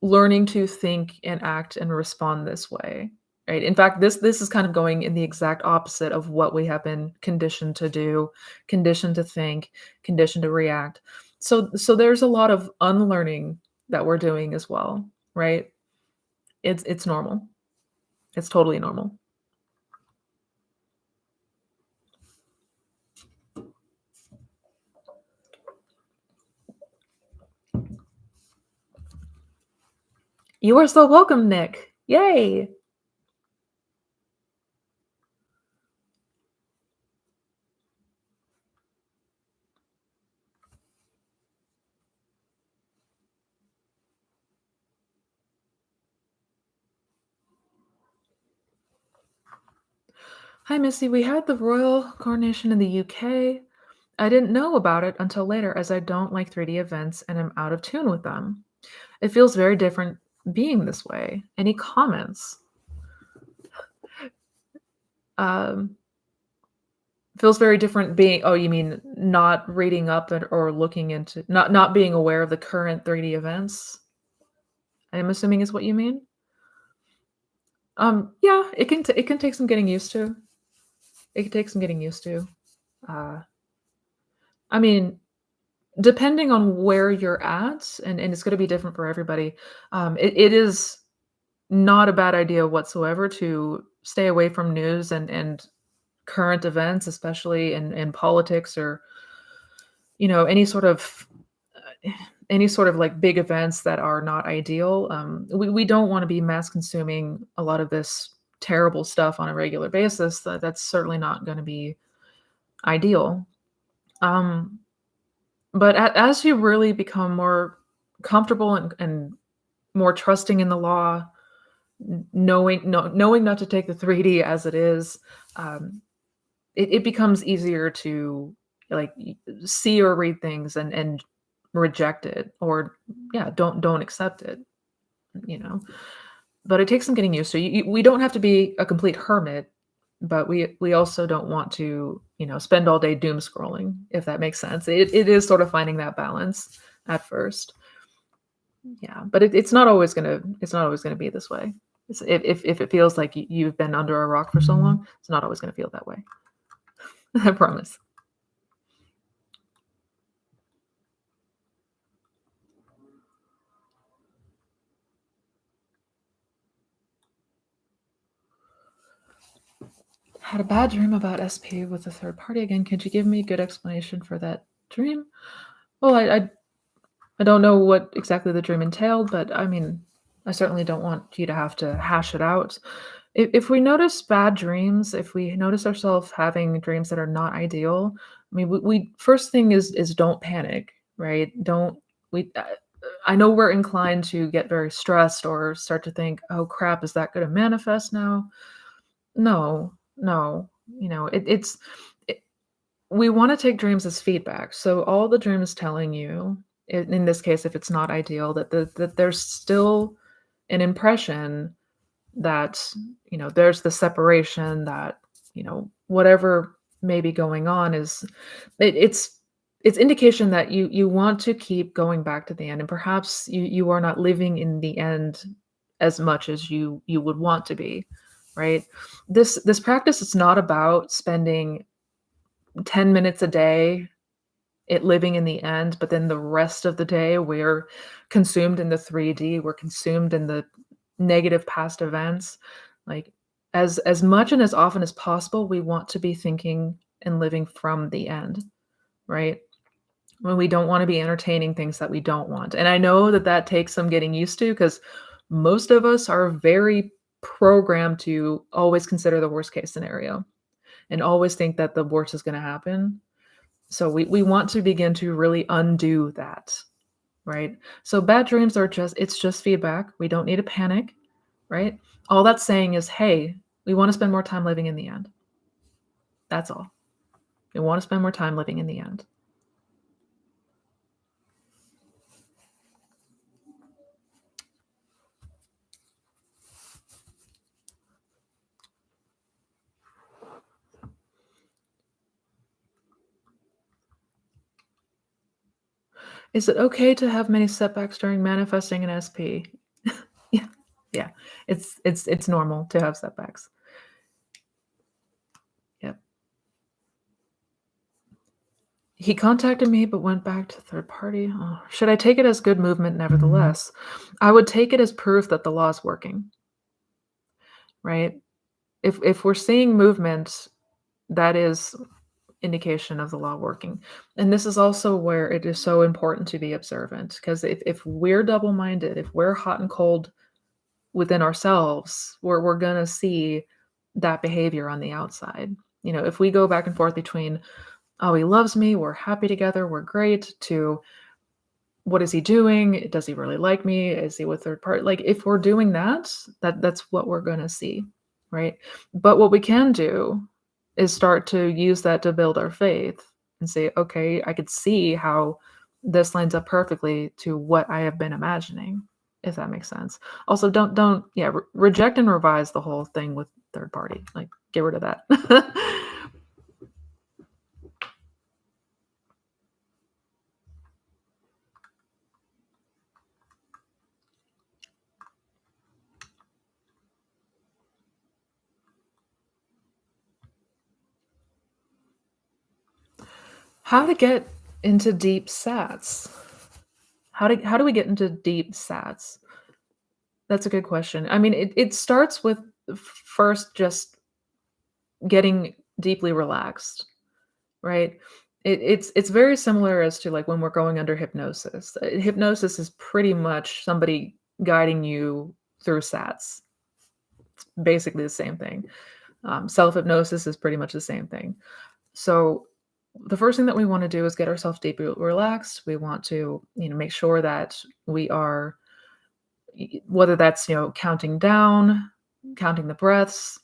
learning to think and act and respond this way, right? In fact, this is kind of going in the exact opposite of what we have been conditioned to do, conditioned to think, conditioned to react. So there's a lot of unlearning that we're doing as well, right? It's normal. It's totally normal. You are so welcome, Nick. Yay. Hi, Missy. We had the royal coronation in the UK. I didn't know about it until later as I don't like 3D events and I'm out of tune with them. It feels very different being this way. Any comments? Um, Feels very different being oh, you mean not reading up or looking into not being aware of the current 3D events? I'm assuming is what you mean? Yeah, it can take some getting used to. It can take some getting used to. Uh, I mean, depending on where you're at, and it's gonna be different for everybody, it is not a bad idea whatsoever to stay away from news and current events, especially in politics or, any sort of like big events that are not ideal. We don't want to be mass consuming a lot of this terrible stuff on a regular basis. That's certainly not going to be ideal. Um, but as you really become more comfortable and more trusting in the law, knowing not to take the 3D as it is, um, it becomes easier to like see or read things and reject it or yeah don't accept it, you know but it takes some getting used to. We don't have to be a complete hermit, but we also don't want to spend all day doom scrolling, if that makes sense. It is sort of finding that balance at first. Yeah, but it's not always gonna be this way. If it feels like you've been under a rock for so long, it's not always gonna feel that way. I promise. Had a bad dream about SP with a third party again. Could you give me a good explanation for that dream? Well, I don't know what exactly the dream entailed, but I mean, I certainly don't want you to have to hash it out. If we notice bad dreams, if we notice ourselves having dreams that are not ideal, I mean, we first thing is don't panic, right? Don't we? I know we're inclined to get very stressed or start to think, "Oh crap, is that going to manifest now?" No, no. It, we want to take dreams as feedback. So all the dream is telling you In this case, if it's not ideal, that there's still an impression that, there's the separation, that, whatever may be going on is it's indication that you want to keep going back to the end, and perhaps you are not living in the end as much as you would want to be, right? This practice is not about spending 10 minutes a day living in the end, but then the rest of the day we're consumed in the 3D, we're consumed in the negative past events. Like, as much and as often as possible, we want to be thinking and living from the end, right? When we don't want to be entertaining things that we don't want. And I know that that takes some getting used to, because most of us are very programmed to always consider the worst case scenario and always think that the worst is going to happen. So we want to begin to really undo that, right? So bad dreams are it's just feedback. We don't need to panic, right? All that's saying is, hey, we want to spend more time living in the end. That's all. We want to spend more time living in the end. Is it okay to have many setbacks during manifesting an SP? Yeah. Yeah. It's normal to have setbacks. Yep. He contacted me but went back to third party. Oh, should I take it as good movement nevertheless? I would take it as proof that the law is working, right? If we're seeing movement, that is indication of the law working. And this is also where it is so important to be observant, because if we're double-minded, if we're hot and cold within ourselves, we're gonna see that behavior on the outside. If we go back and forth between, oh, he loves me, we're happy together, we're great, to what is he doing? Does he really like me? Is he with third party? Like, if we're doing that's what we're gonna see, right? But what we can do is start to use that to build our faith and say, okay, I could see how this lines up perfectly to what I have been imagining, if that makes sense. Also, don't yeah, reject and revise the whole thing with third party. Like, get rid of that. How to get into deep sats? How do we get into deep sats? That's a good question. I mean, it starts with first just getting deeply relaxed, right? It's very similar as to, like, when we're going under hypnosis. Hypnosis is pretty much somebody guiding you through sats. It's basically the same thing. Self hypnosis is pretty much the same thing. So the first thing that we want to do is get ourselves deeply relaxed. We want to, make sure that we are, whether that's, counting down, counting the breaths.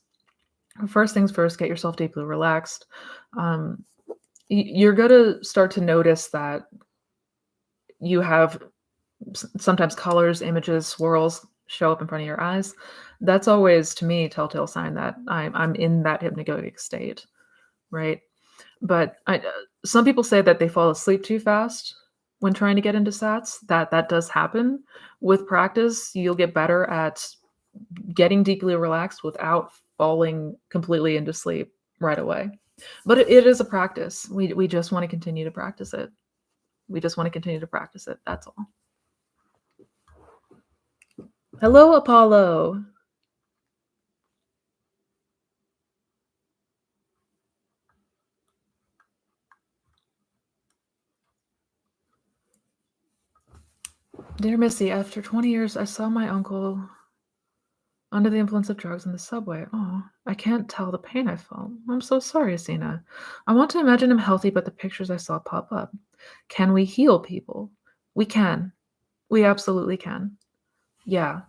First things first, get yourself deeply relaxed. You're going to start to notice that you have sometimes colors, images, swirls show up in front of your eyes. That's always, to me, telltale sign that I'm in that hypnagogic state, right? But some people say that they fall asleep too fast when trying to get into sats. That does happen. With practice, you'll get better at getting deeply relaxed without falling completely into sleep right away. But it is a practice. We just want to continue to practice it. We just want to continue to practice it. That's all. Hello, Apollo. Dear Missy, after 20 years, I saw my uncle under the influence of drugs in the subway. Oh, I can't tell the pain I felt. I'm so sorry, Zena. I want to imagine him healthy, but the pictures I saw pop up. Can we heal people? We can. We absolutely can. Yeah.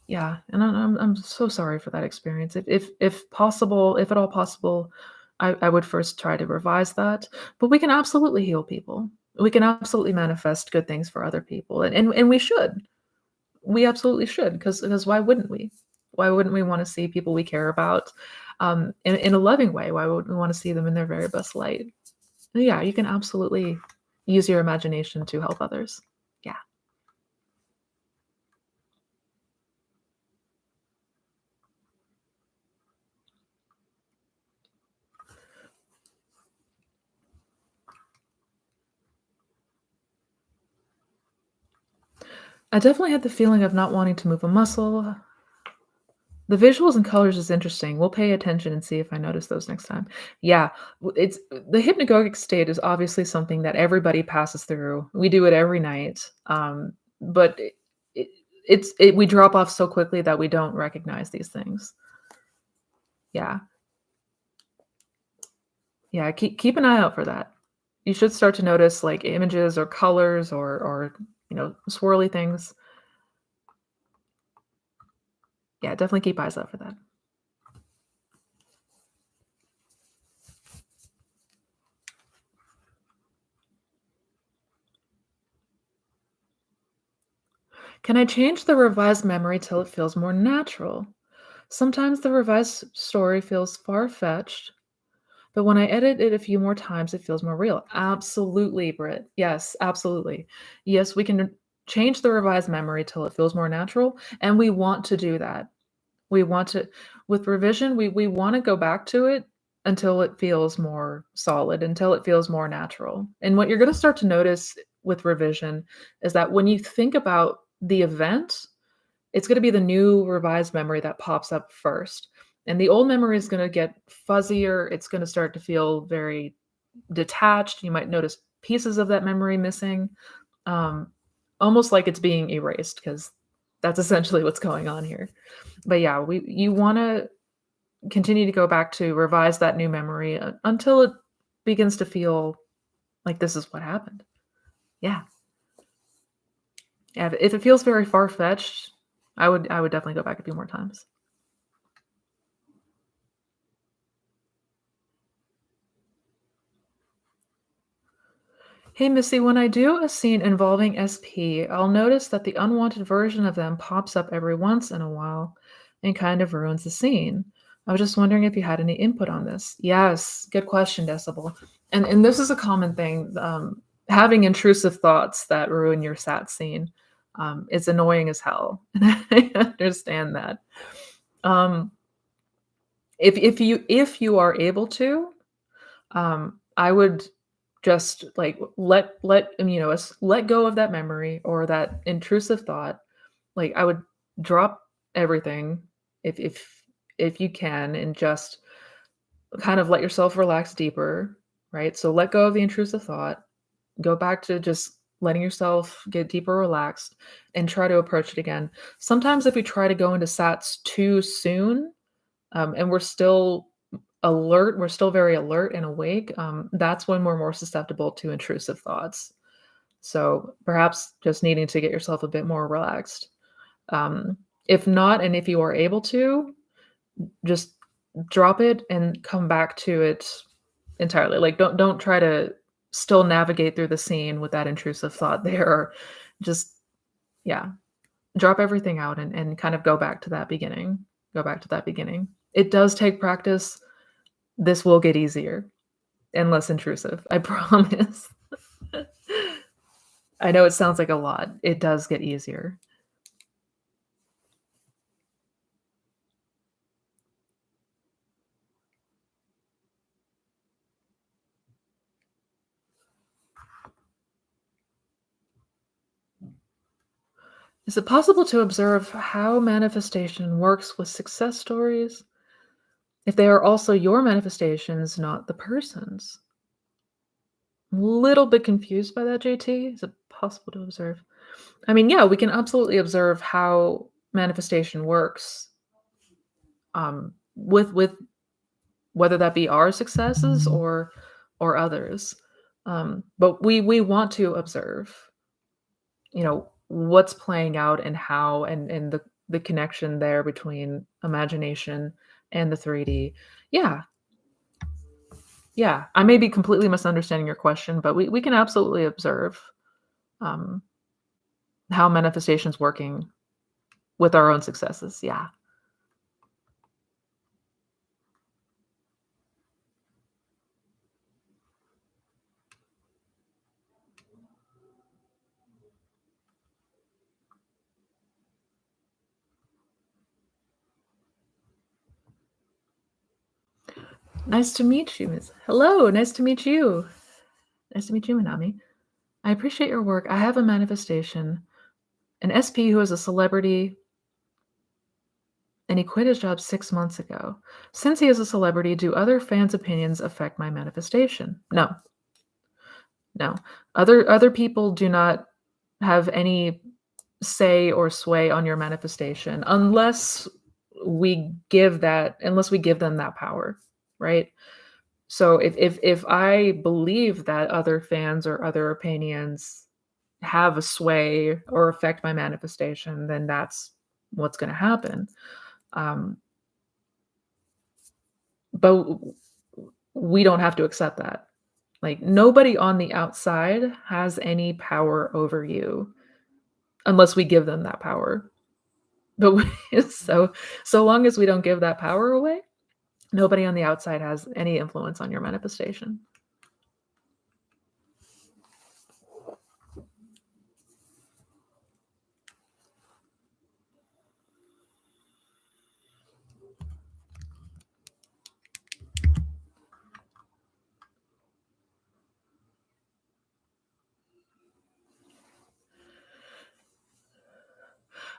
Yeah. And I'm so sorry for that experience. If possible, if at all possible, I would first try to revise that. But we can absolutely heal people. We can absolutely manifest good things for other people, and we should. We absolutely should, because why wouldn't we? Why wouldn't we wanna see people we care about, in a loving way? Why wouldn't we wanna see them in their very best light? Yeah, you can absolutely use your imagination to help others. Yeah. I definitely had the feeling of not wanting to move a muscle. The visuals and colors is interesting. We'll pay attention and see if I notice those next time. Yeah, it's the hypnagogic state is obviously something that everybody passes through. We do it every night, but it, we drop off so quickly that we don't recognize these things. Yeah, yeah. Keep an eye out for that. You should start to notice like images or colors or swirly things. Yeah, definitely keep eyes out for that. Can I change the revised memory till it feels more natural? Sometimes the revised story feels far-fetched, but when I edit it a few more times, it feels more real. Absolutely, Britt. Yes, absolutely. Yes, we can change the revised memory till it feels more natural, and we want to do that. We want to with revision, we wanna go back to it until it feels more solid, until it feels more natural. And what you're gonna start to notice with revision is that when you think about the event, it's gonna be the new revised memory that pops up first, and the old memory is gonna get fuzzier, it's gonna start to feel very detached, you might notice pieces of that memory missing, um, almost like it's being erased, because that's essentially what's going on here. But yeah, we you wanna continue to go back to revise that new memory, until it begins to feel like this is what happened. Yeah. Yeah, if it feels very far-fetched, I would definitely go back a few more times. Hey, Missy, when I do a scene involving SP, I'll notice that the unwanted version of them pops up every once in a while and kind of ruins the scene. I was just wondering if you had any input on this. Yes, good question, Decibel. And this is a common thing. Having intrusive thoughts that ruin your sat scene is annoying as hell. And I understand that. Um, if you are able to, I would just, like, let go of that memory or that intrusive thought. Like, I would drop everything if you can and just kind of let yourself relax deeper, right? So let go of the intrusive thought, go back to just letting yourself get deeper relaxed and try to approach it again. Sometimes if we try to go into sats too soon, and we're still alert, we're still very alert and awake, that's when we're more susceptible to intrusive thoughts. So perhaps just needing to get yourself a bit more relaxed. If not, and if you are able to, just drop it and come back to it entirely. Like don't try to still navigate through the scene with that intrusive thought there. Or just yeah, drop everything out and kind of go back to that beginning. Go back to that beginning. It does take practice. This will get easier and less intrusive, I promise. I know it sounds like a lot. It does get easier. Is it possible to observe how manifestation works with success stories if they are also your manifestations, not the person's? Little bit confused by that, JT. Is it possible to observe? I mean, yeah, we can absolutely observe how manifestation works, with whether that be our successes or others. But we want to observe, what's playing out and how and the connection there between imagination and the 3D. Yeah, Yeah, I may be completely misunderstanding your question, but we can absolutely observe, um, how manifestation's working with our own successes, yeah. Nice to meet you, Miss Hello, nice to meet you. Nice to meet you, Minami. I appreciate your work. I have a manifestation, an SP who is a celebrity, and he quit his job 6 months ago. Since he is a celebrity, do other fans' opinions affect my manifestation? No, no. Other people do not have any say or sway on your manifestation unless we give them that power, right? So if I believe that other fans or other opinions have a sway or affect my manifestation, then that's what's gonna happen. Um, but we don't have to accept that. Like, nobody on the outside has any power over you unless we give them that power. But we so long as we don't give that power away, nobody on the outside has any influence on your manifestation.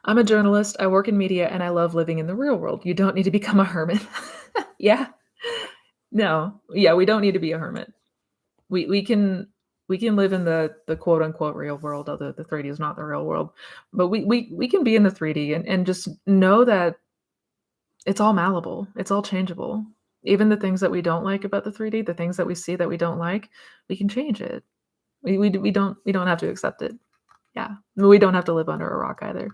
I'm a journalist, I work in media, and I love living in the real world. You don't need to become a hermit. Yeah. No. Yeah, we don't need to be a hermit. We can live in the quote unquote real world, although the 3D is not the real world. But we can be in the 3D and just know that it's all malleable, it's all changeable. Even the things that we don't like about the 3D, the things that we see that we don't like, we can change it. We don't have to accept it. Yeah. We don't have to live under a rock either.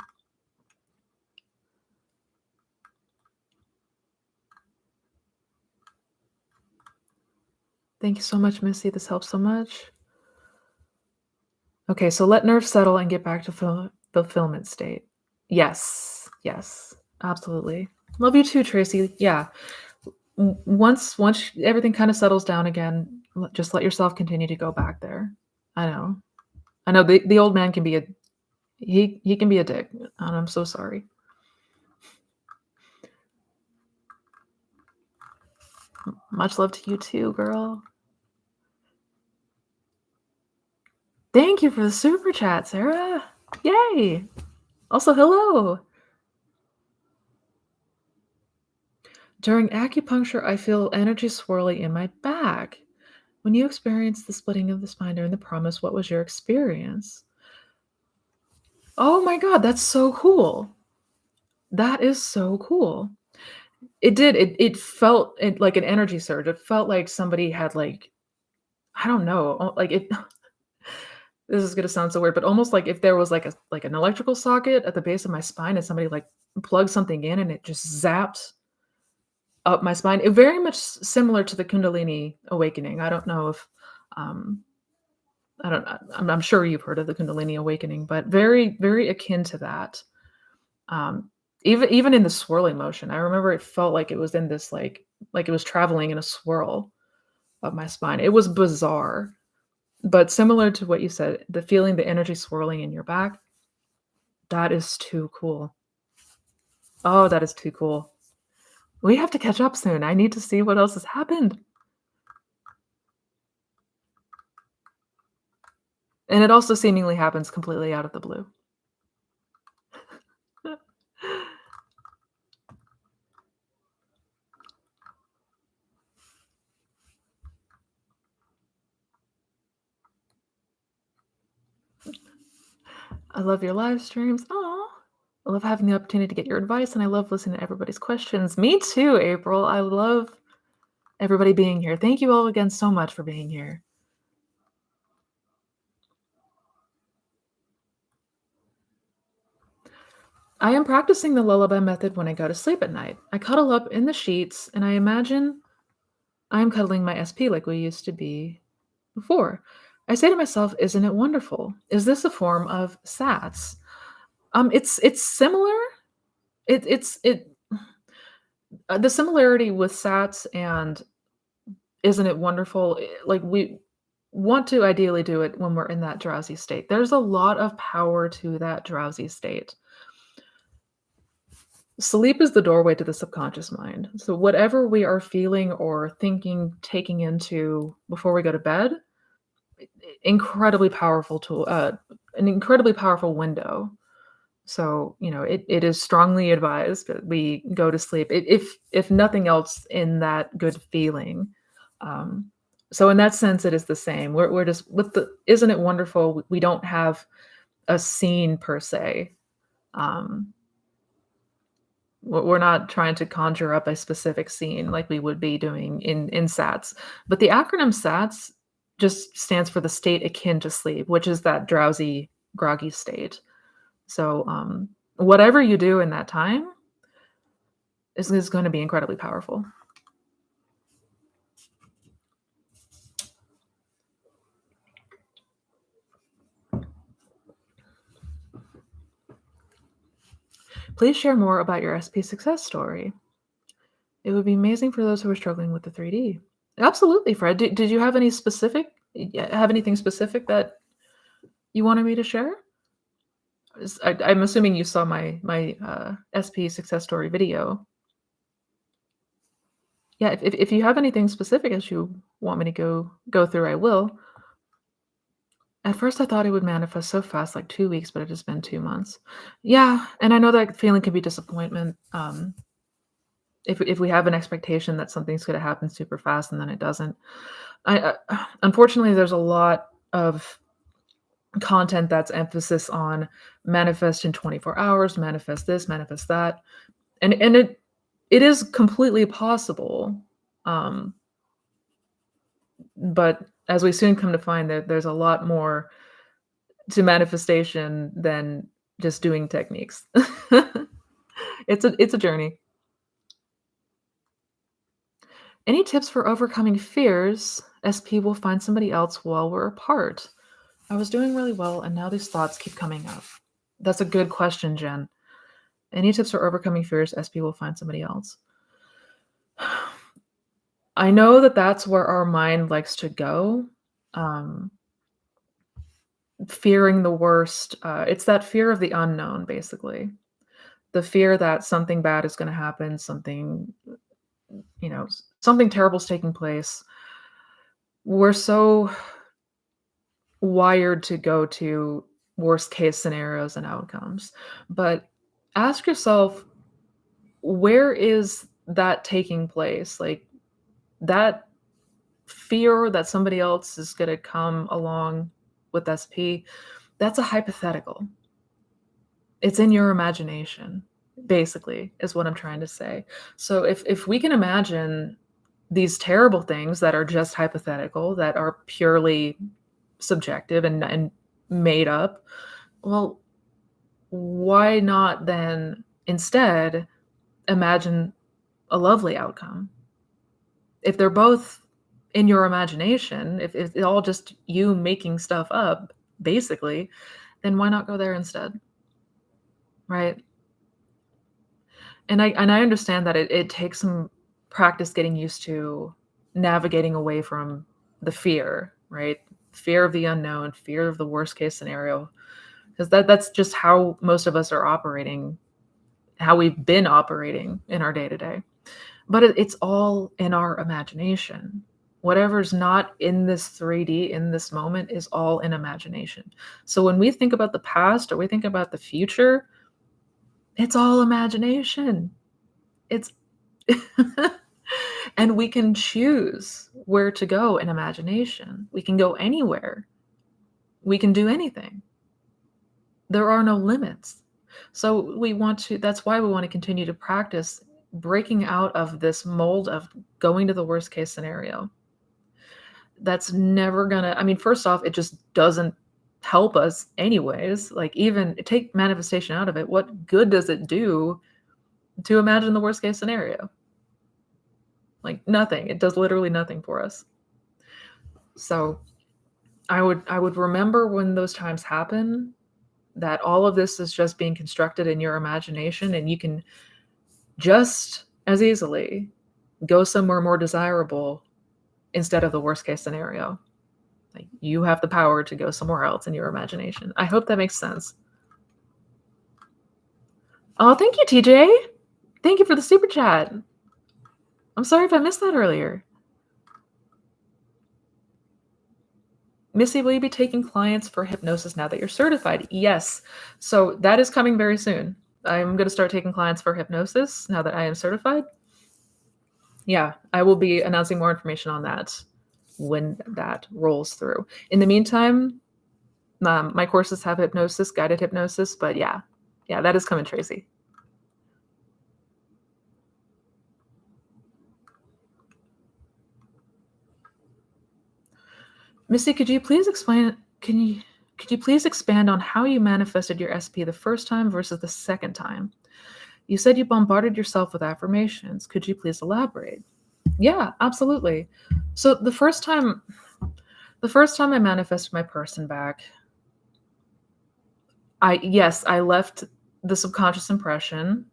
Thank you so much, Missy. This helps so much. Okay, so let nerves settle and get back to fulfillment state. Yes, yes, absolutely. Love you too, Tracy. Yeah. Once everything kind of settles down again, just let yourself continue to go back there. I know. I know the old man can be a he can be a dick, and I'm so sorry. Much love to you too, girl. Thank you for the super chat, Sarah. Yay. Also, hello. During acupuncture, I feel energy swirling in my back. When you experienced the splitting of the spine during the promise, what was your experience? Oh my god, that's so cool. That is so cool. It did. It felt like an energy surge. It felt like somebody had like I don't know, like it this is gonna sound so weird, but almost like if there was like an electrical socket at the base of my spine and somebody like plugged something in and it just zapped up my spine. It very much similar to the Kundalini awakening. I don't know if um I don't I'm sure you've heard of the Kundalini awakening, but very, very akin to that. Um, even in the swirling motion, I remember it felt like it was in this like it was traveling in a swirl up my spine. It was bizarre, but similar to what you said, the feeling the energy swirling in your back, that is too cool. Oh, that is too cool. We have to catch up soon. I need to see what else has happened. And it also seemingly happens completely out of the blue. I love your live streams. Aw. I love having the opportunity to get your advice, and I love listening to everybody's questions. Me too, April. I love everybody being here. Thank you all again so much for being here. I am practicing the lullaby method when I go to sleep at night. I cuddle up in the sheets and I imagine I'm cuddling my SP like we used to be before. I say to myself, "Isn't it wonderful? Is this a form of SATS?" It's similar. It the similarity with SATS and "Isn't it wonderful?" Like, we want to ideally do it when we're in that drowsy state. There's a lot of power to that drowsy state. Sleep is the doorway to the subconscious mind. So whatever we are feeling or thinking, taking into before we go to bed, incredibly powerful tool, an incredibly powerful window. So, it is strongly advised that we go to sleep if nothing else in that good feeling. Um, so in that sense, it is the same. We're just with the isn't it wonderful? We don't have a scene per se. Um, we're not trying to conjure up a specific scene like we would be doing in SATS. But the acronym SATS just stands for the state akin to sleep, which is that drowsy, groggy state. So, whatever you do in that time is gonna be incredibly powerful. Please share more about your SP success story. It would be amazing for those who are struggling with the 3D. Absolutely, Fred. Did you have have anything specific that you wanted me to share? I'm assuming you saw my SP success story video. Yeah, if you have anything specific as you want me to go through, I will. At first, I thought it would manifest so fast, like 2 weeks, but it has been 2 months. Yeah, and I know that feeling can be disappointment, if we have an expectation that something's gonna happen super fast and then it doesn't. Unfortunately, there's a lot of content that's emphasis on manifest in 24 hours, manifest this, manifest that, and it is completely possible, um, but as we soon come to find that there's a lot more to manifestation than just doing techniques. It's a journey. Any tips for overcoming fears? SP will find somebody else while we're apart. I was doing really well, and now these thoughts keep coming up. That's a good question, Jen. Any tips for overcoming fears? SP will find somebody else. I know that that's where our mind likes to go. Um, Fearing the worst. It's that fear of the unknown, basically. The fear that something bad is going to happen, something terrible is taking place. We're so wired to go to worst case scenarios and outcomes. But ask yourself, where is that taking place? Like that fear that somebody else is going to come along with SP, that's a hypothetical. It's in your imagination, basically, is what I'm trying to say. So if we can imagine these terrible things that are just hypothetical, that are purely subjective and made up, well, why not then instead imagine a lovely outcome? If they're both in your imagination, if it's all just you making stuff up, basically, then why not go there instead? Right? And I understand that it takes some practice getting used to navigating away from the fear, right? Fear of the unknown, fear of the worst case scenario, because that's just how most of us are operating, how we've been operating in our day to day. But it's all in our imagination. Whatever's not in this 3D in this moment is all in imagination. So when we think about the past or we think about the future, it's all imagination. It's and we can choose where to go in imagination. We can go anywhere. We can do anything. There are no limits. So that's why we want to continue to practice breaking out of this mold of going to the worst case scenario. That's never gonna, I mean, first off, it just doesn't help us anyways. Like, even take manifestation out of it, what good does it do to imagine the worst case scenario? Like nothing. It does literally nothing for us. So I would remember when those times happen that all of this is just being constructed in your imagination, and you can just as easily go somewhere more desirable instead of the worst case scenario. Like you have the power to go somewhere else in your imagination. I hope that makes sense. Oh, thank you, TJ. Thank you for the super chat. I'm sorry if I missed that earlier. Missy, will you be taking clients for hypnosis now that you're certified? Yes. So that is coming very soon. I'm going to start taking clients for hypnosis now that I am certified. Yeah, I will be announcing more information on that when that rolls through. In the meantime, my courses have hypnosis, guided hypnosis, but yeah, that is coming, Tracy. Missy, could you please expand on how you manifested your SP the first time versus the second time? You said you bombarded yourself with affirmations. Could you please elaborate? Yeah, absolutely. So the first time I manifested my person back, I left the subconscious impression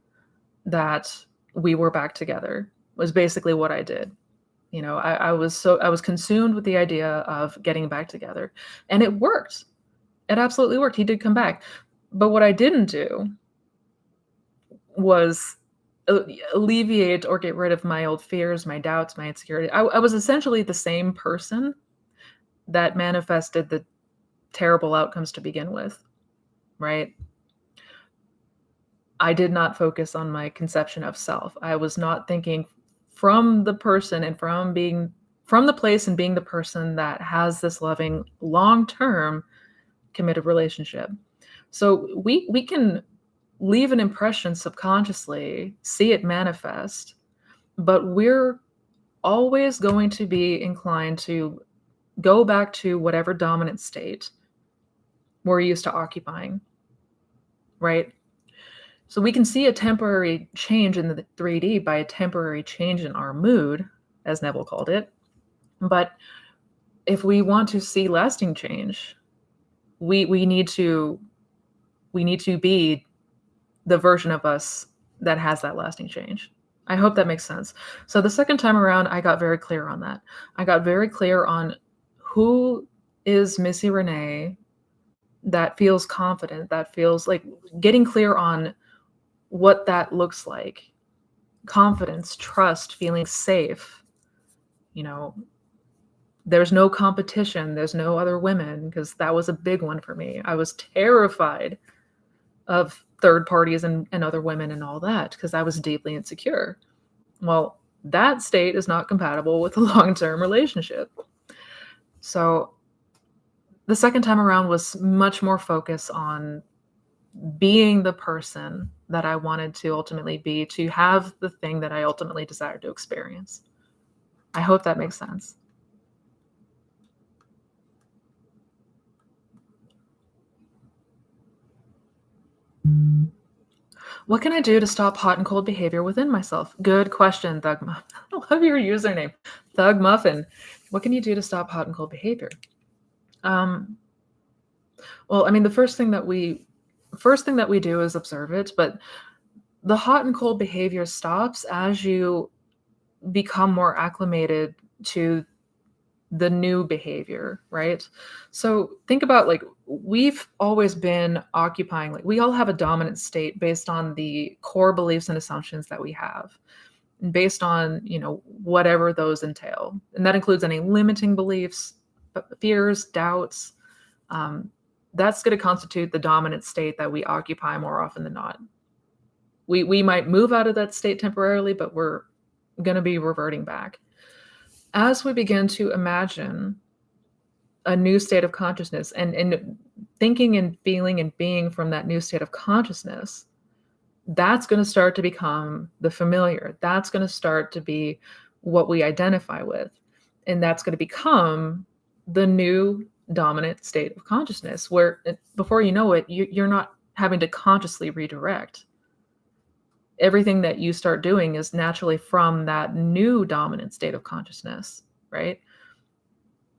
that we were back together. Was basically what I did. You know, I was consumed with the idea of getting back together, and it worked. It absolutely worked. He did come back. But what I didn't do was alleviate or get rid of my old fears, my doubts, my insecurity. I was essentially the same person that manifested the terrible outcomes to begin with, right? I did not focus on my conception of self. I was not thinking from the person and from the place and being the person that has this loving long-term committed relationship. So we can leave an impression subconsciously, see it manifest, but we're always going to be inclined to go back to whatever dominant state we're used to occupying, right? So we can see a temporary change in the 3D by a temporary change in our mood, as Neville called it. But if we want to see lasting change, we need to be the version of us that has that lasting change. I hope that makes sense. So the second time around, I got very clear on that. I got very clear on who is Missy Renee that feels confident, that feels like getting clear on what that looks like. Confidence, trust, feeling safe. You know, there's no competition, there's no other women, because that was a big one for me. I was terrified of third parties and other women and all that because I was deeply insecure. Well, that state is not compatible with a long-term relationship. So the second time around was much more focus on being the person that I wanted to ultimately be, to have the thing that I ultimately desired to experience. I hope that makes sense. What can I do to stop hot and cold behavior within myself? Good question, Thug Muffin. I love your username, Thug Muffin. What can you do to stop hot and cold behavior? Well, I mean, the first thing that we do is observe it, but the hot and cold behavior stops as you become more acclimated to the new behavior, right? So think about, like, we've always been occupying, like, we all have a dominant state based on the core beliefs and assumptions that we have, and based on, you know, whatever those entail. And that includes any limiting beliefs, fears, doubts. That's going to constitute the dominant state that we occupy more often than not. We might move out of that state temporarily, but we're going to be reverting back. As we begin to imagine a new state of consciousness and thinking and feeling and being from that new state of consciousness, that's going to start to become the familiar. That's going to start to be what we identify with. And that's going to become the new dominant state of consciousness, where before you know it, you're not having to consciously redirect. everything that you start doing is naturally from that new dominant state of consciousness, right?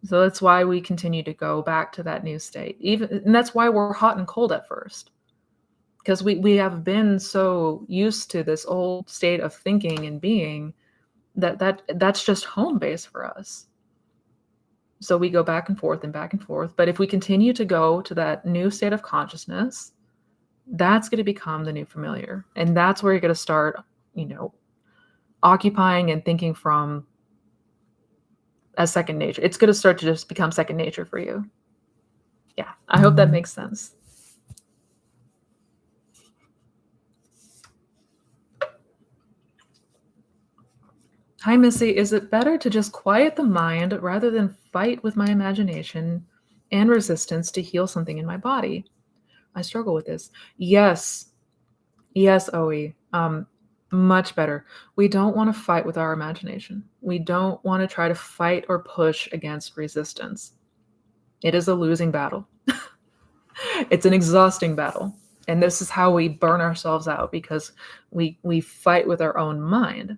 So that's why we continue to go back to that new state. And that's why we're hot and cold at first. Because we have been so used to this old state of thinking and being that's just home base for us. So we go back and forth and back and forth. But if we continue to go to that new state of consciousness, that's going to become the new familiar. And that's where you're going to start, occupying and thinking from as second nature. It's going to start to just become second nature for you. Yeah, I hope that makes sense. Hi, Missy. Is it better to just quiet the mind rather than fight with my imagination and resistance to heal something in my body? I struggle with this. Yes. Yes, Oe. Much better. We don't want to fight with our imagination. We don't want to try to fight or push against resistance. It is a losing battle. It's an exhausting battle. And this is how we burn ourselves out, because we fight with our own mind.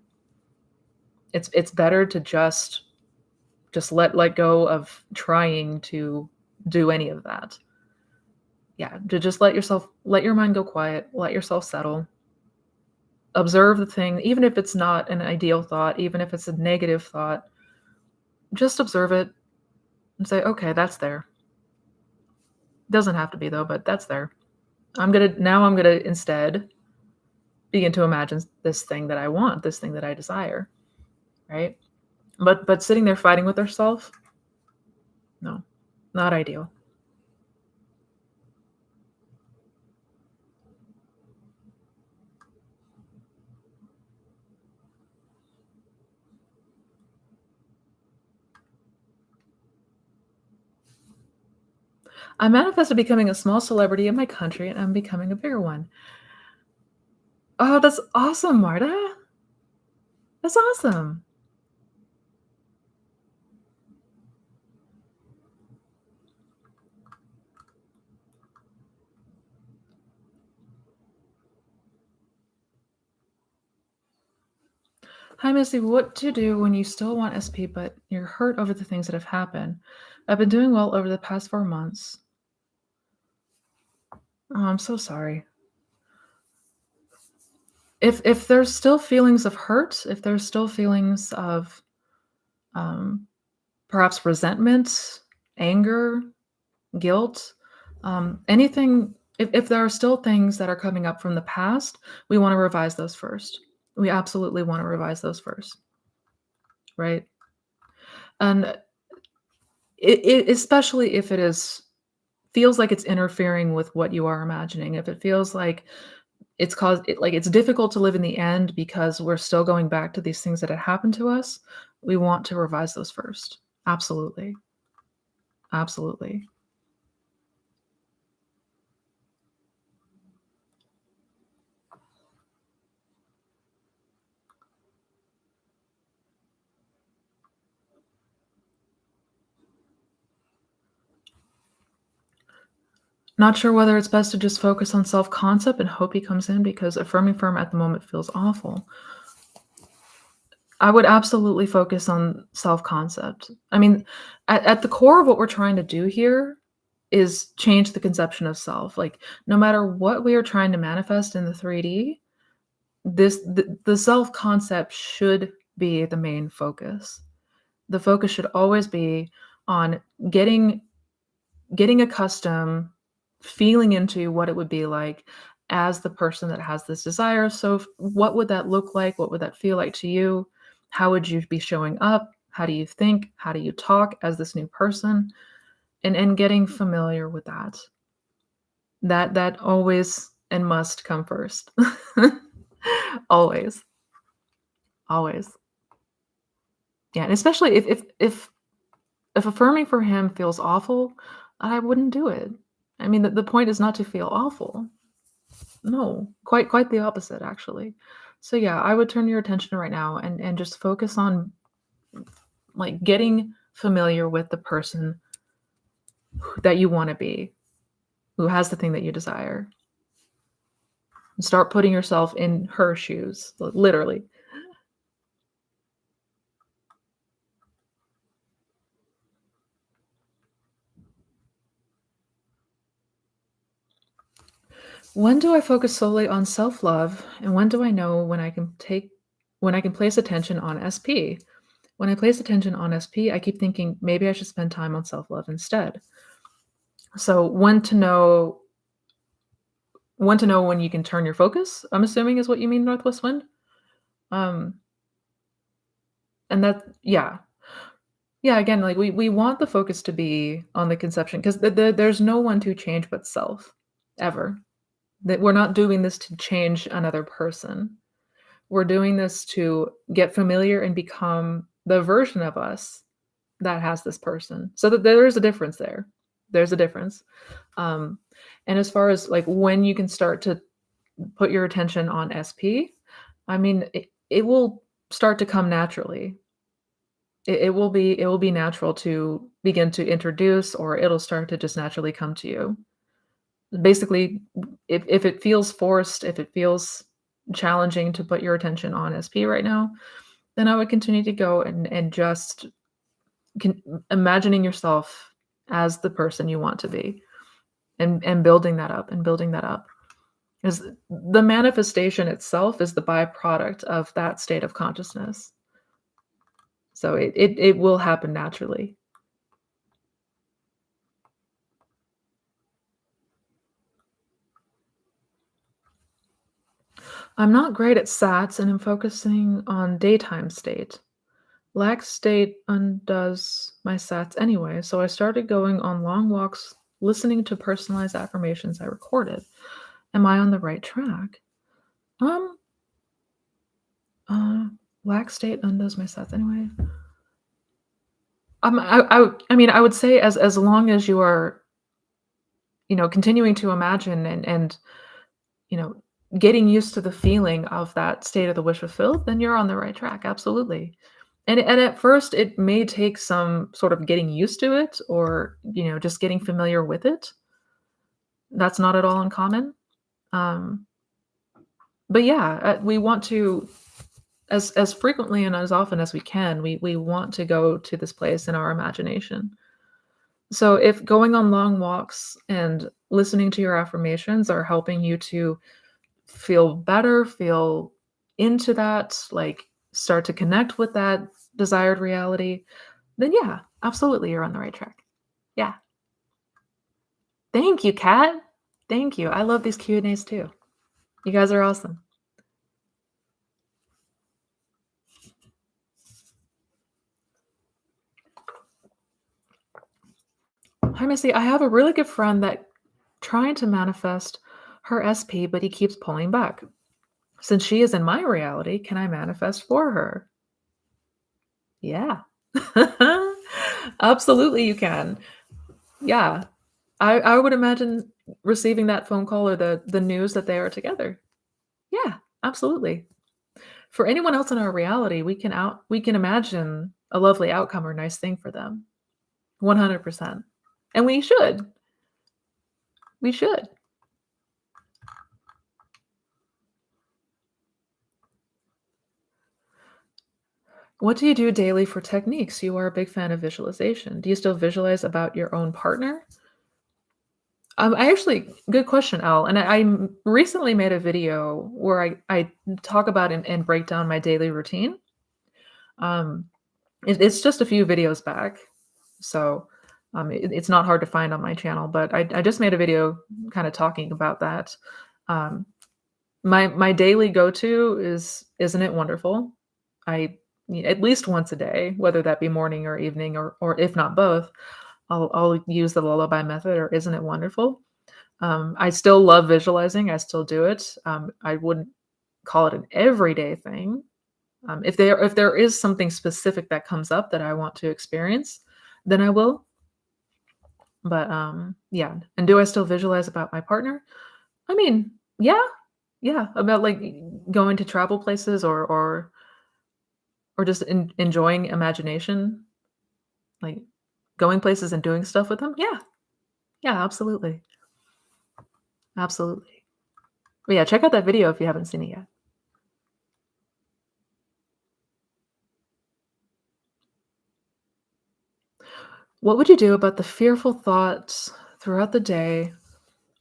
It's better to just let go of trying to do any of that. Yeah, to just let your mind go quiet, let yourself settle. Observe the thing, even if it's not an ideal thought, even if it's a negative thought, just observe it and say, okay, that's there. Doesn't have to be though, but that's there. I'm gonna instead begin to imagine this thing that I want, this thing that I desire, right? But sitting there fighting with ourselves, no, not ideal. I manifested becoming a small celebrity in my country, and I'm becoming a bigger one. Oh, that's awesome, Marta. That's awesome. Hi, Missy. What to do when you still want SP, but you're hurt over the things that have happened? I've been doing well over the past 4 months. Oh, I'm so sorry. If there's still feelings of hurt, if there's still feelings of perhaps resentment, anger, guilt, anything, if there are still things that are coming up from the past, we want to revise those first. We absolutely want to revise those first, right? And especially if feels like it's interfering with what you are imagining, if it feels like it's difficult to live in the end because we're still going back to these things that had happened to us, we want to revise those first. Absolutely. Absolutely. Not sure whether it's best to just focus on self-concept and hope he comes in, because affirming firm at the moment feels awful. I would absolutely focus on self-concept. I mean, at the core of what we're trying to do here is change the conception of self. Like, no matter what we are trying to manifest in the 3D, the self-concept should be the main focus. The focus should always be on getting accustomed, feeling into what it would be like as the person that has this desire. So what would that look like? What would that feel like to you? How would you be showing up? How do you think? How do you talk as this new person? And getting familiar with that. That always and must come first. Always. Always. Yeah, and especially if affirming for him feels awful, I wouldn't do it. I mean, the point is not to feel awful. No, quite the opposite, actually. So yeah, I would turn your attention right now and just focus on like getting familiar with the person that you want to be, who has the thing that you desire. Start putting yourself in her shoes, literally. When do I focus solely on self-love, and when do I know when I can place attention on SP? When I place attention on SP, I keep thinking maybe I should spend time on self-love instead. So when to know when you can turn your focus, I'm assuming is what you mean, Northwest Wind? Um, and that yeah. Yeah, again, like, we want the focus to be on the conception 'cause there's no one to change but self, ever. That we're not doing this to change another person. We're doing this to get familiar and become the version of us that has this person. So that there is a difference there. There's a difference. Um, and as far as, like, when you can start to put your attention on SP, I mean, it will start to come naturally. It will be natural to begin to introduce, or it'll start to just naturally come to you. Basically, if it feels forced, if it feels challenging to put your attention on SP right now, then I would continue to go and just imagining yourself as the person you want to be, and building that up and building that up. Because the manifestation itself is the byproduct of that state of consciousness. So it will happen naturally. I'm not great at SATs and I'm focusing on daytime state. Lax state undoes my SATs anyway, so I started going on long walks, listening to personalized affirmations I recorded. Am I on the right track? Um, uh, Lax state undoes my SATs anyway. I mean, I would say as long as you are, continuing to imagine and you know, getting used to the feeling of that state of the wish fulfilled, then you're on the right track, absolutely. And at first, it may take some sort of getting used to it or, just getting familiar with it. That's not at all uncommon. Um, but yeah, we want to as frequently and as often as we can, we want to go to this place in our imagination. So if going on long walks and listening to your affirmations are helping you to feel better, feel into that, like, start to connect with that desired reality, then yeah, absolutely, you're on the right track. Yeah. Thank you, Kat. Thank you. I love these Q&As too. You guys are awesome. Hi, Missy. I have a really good friend that trying to manifest her SP, but he keeps pulling back. Since she is in my reality, can I manifest for her? Yeah. Absolutely, you can. Yeah. I would imagine receiving that phone call or the news that they are together. Yeah, absolutely. For anyone else in our reality, we can imagine a lovely outcome or nice thing for them. 100%. And we should. We should. What do you do daily for techniques? You are a big fan of visualization. Do you still visualize about your own partner? I actually good question, Al. And recently made a video where I talk about and break down my daily routine. Um, it's just a few videos back, so it's not hard to find on my channel. But I just made a video kind of talking about that. Um, my daily go-to is "Isn't it wonderful?" I at least once a day, whether that be morning or evening, or if not both, I'll use the lullaby method or "Isn't it wonderful?" I still love visualizing. I still do it. I wouldn't call it an everyday thing. If there is something specific that comes up that I want to experience, then I will. But yeah. And do I still visualize about my partner? I mean, yeah, yeah. About like going to travel places or just enjoying imagination, like going places and doing stuff with them. Yeah, yeah, absolutely, absolutely. But yeah, check out that video if you haven't seen it yet. What would you do about the fearful thoughts throughout the day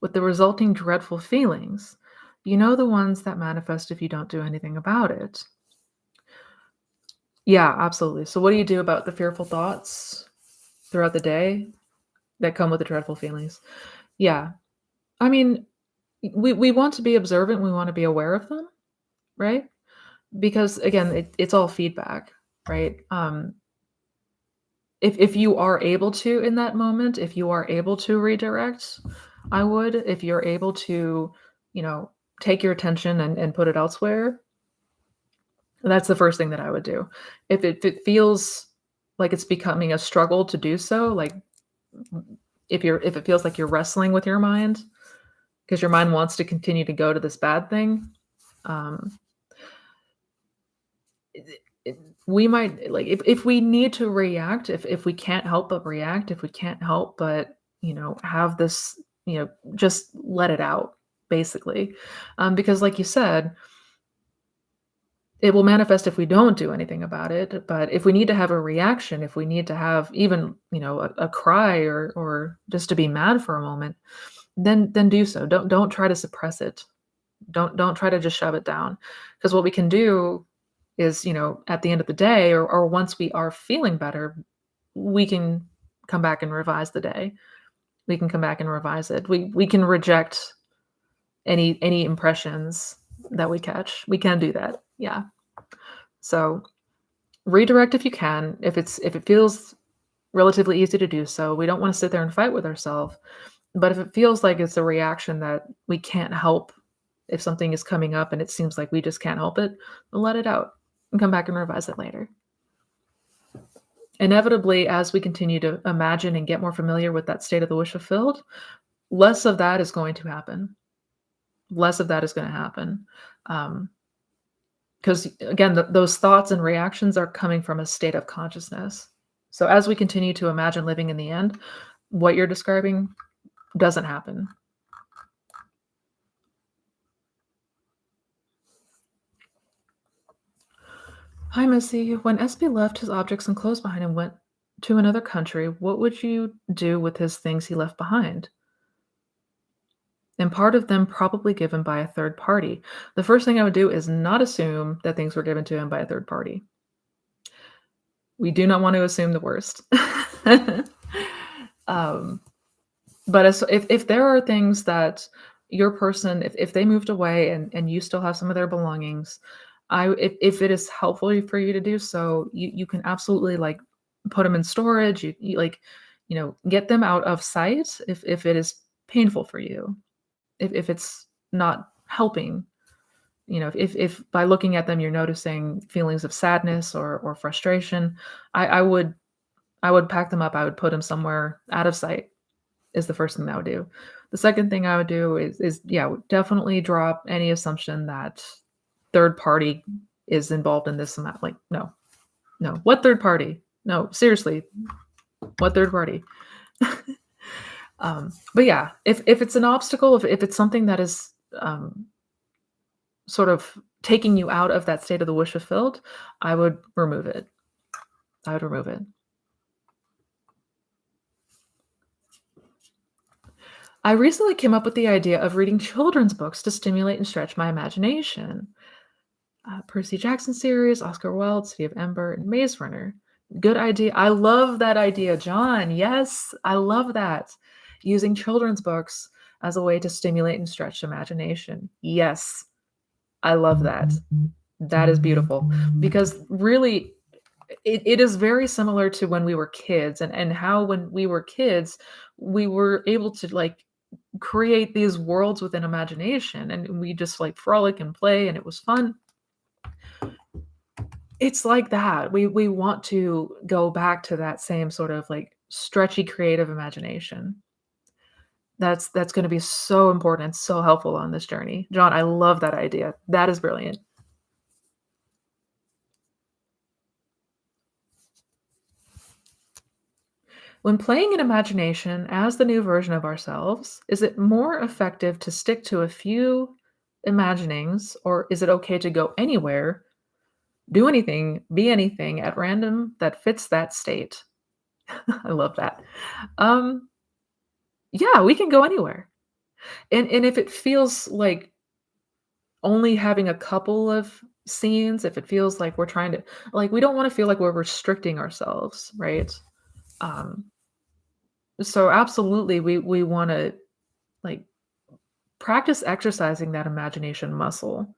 with the resulting dreadful feelings? You know, the ones that manifest if you don't do anything about it. Yeah, absolutely. So what do you do about the fearful thoughts throughout the day that come with the dreadful feelings? Yeah. I mean, we want to be observant, we want to be aware of them, right? Because again, it's all feedback, right? If you are able to in that moment, if you are able to redirect, I would. If you're able to, you know, take your attention and put it elsewhere, that's the first thing that I would do. If it feels like it's becoming a struggle to do so, like if it feels like you're wrestling with your mind because your mind wants to continue to go to this bad thing, um, it we might like, if we need to react, if we can't help but react, if we can't help but, have this, just let it out, basically. Because like you said, it will manifest if we don't do anything about it, but if we need to have a reaction, if we need to have even, a cry or just to be mad for a moment, then do so. Don't try to suppress it. Don't try to just shove it down. Because what we can do is, at the end of the day or once we are feeling better, we can come back and revise the day. We can come back and revise it. We can reject any impressions that we catch. We can do that. Yeah. So redirect if you can. If it feels relatively easy to do so, we don't want to sit there and fight with ourselves. But if it feels like it's a reaction that we can't help, if something is coming up and it seems like we just can't help it, let it out and come back and revise it later. Inevitably, as we continue to imagine and get more familiar with that state of the wish fulfilled, less of that is going to happen. Less of that is going to happen. Because again, those thoughts and reactions are coming from a state of consciousness. So as we continue to imagine living in the end, what you're describing doesn't happen. Hi, Missy. When SB left his objects and clothes behind and went to another country, what would you do with his things he left behind? And part of them probably given by a third party. The first thing I would do is not assume that things were given to him by a third party. We do not want to assume the worst. um, but if there are things that your person, if they moved away and you still have some of their belongings, if it is helpful for you to do so, you can absolutely like put them in storage. You like, get them out of sight if it is painful for you, if it's not helping. If by looking at them you're noticing feelings of sadness or frustration, I would pack them up. I would put them somewhere out of sight is the first thing that I would do. The second thing I would do is yeah, definitely drop any assumption that third party is involved in this amount. Like, no, no. What third party? No, seriously, what third party? But yeah, if it's an obstacle, if it's something that is sort of taking you out of that state of the wish fulfilled, I would remove it. I would remove it. I recently came up with the idea of reading children's books to stimulate and stretch my imagination. Percy Jackson series, Oscar Wilde, City of Ember, and Maze Runner. Good idea. I love that idea, John. Yes, I love that. Using children's books as a way to stimulate and stretch imagination. Yes, I love that. That is beautiful because really it is very similar to when we were kids and how when we were kids we were able to like create these worlds within imagination and we just like frolic and play and it was fun. It's like that. We want to go back to that same sort of like stretchy creative imagination. That's going to be so important, so helpful on this journey. John, I love that idea. That is brilliant. When playing in imagination as the new version of ourselves, is it more effective to stick to a few imaginings, or is it okay to go anywhere, do anything, be anything at random that fits that state? I love that. Um, yeah, we can go anywhere. And if it feels like only having a couple of scenes, if it feels like we're trying to like, we don't wanna feel like we're restricting ourselves, right? Um, so absolutely, we wanna, like, practice exercising that imagination muscle,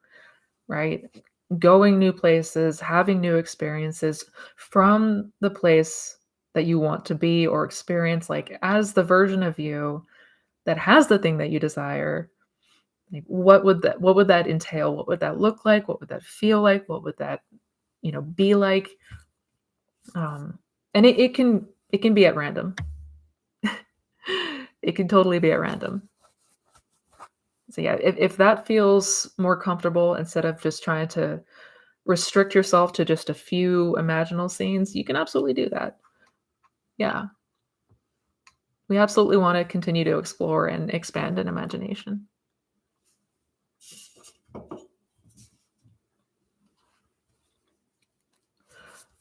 right? Going new places, having new experiences from the place that you want to be or experience, like, as the version of you that has the thing that you desire. Like, what would that entail? What would that look like? What would that feel like? What would that, be like? Um, and it can be at random. It can totally be at random. So yeah, if that feels more comfortable instead of just trying to restrict yourself to just a few imaginal scenes, you can absolutely do that. Yeah. We absolutely want to continue to explore and expand in imagination.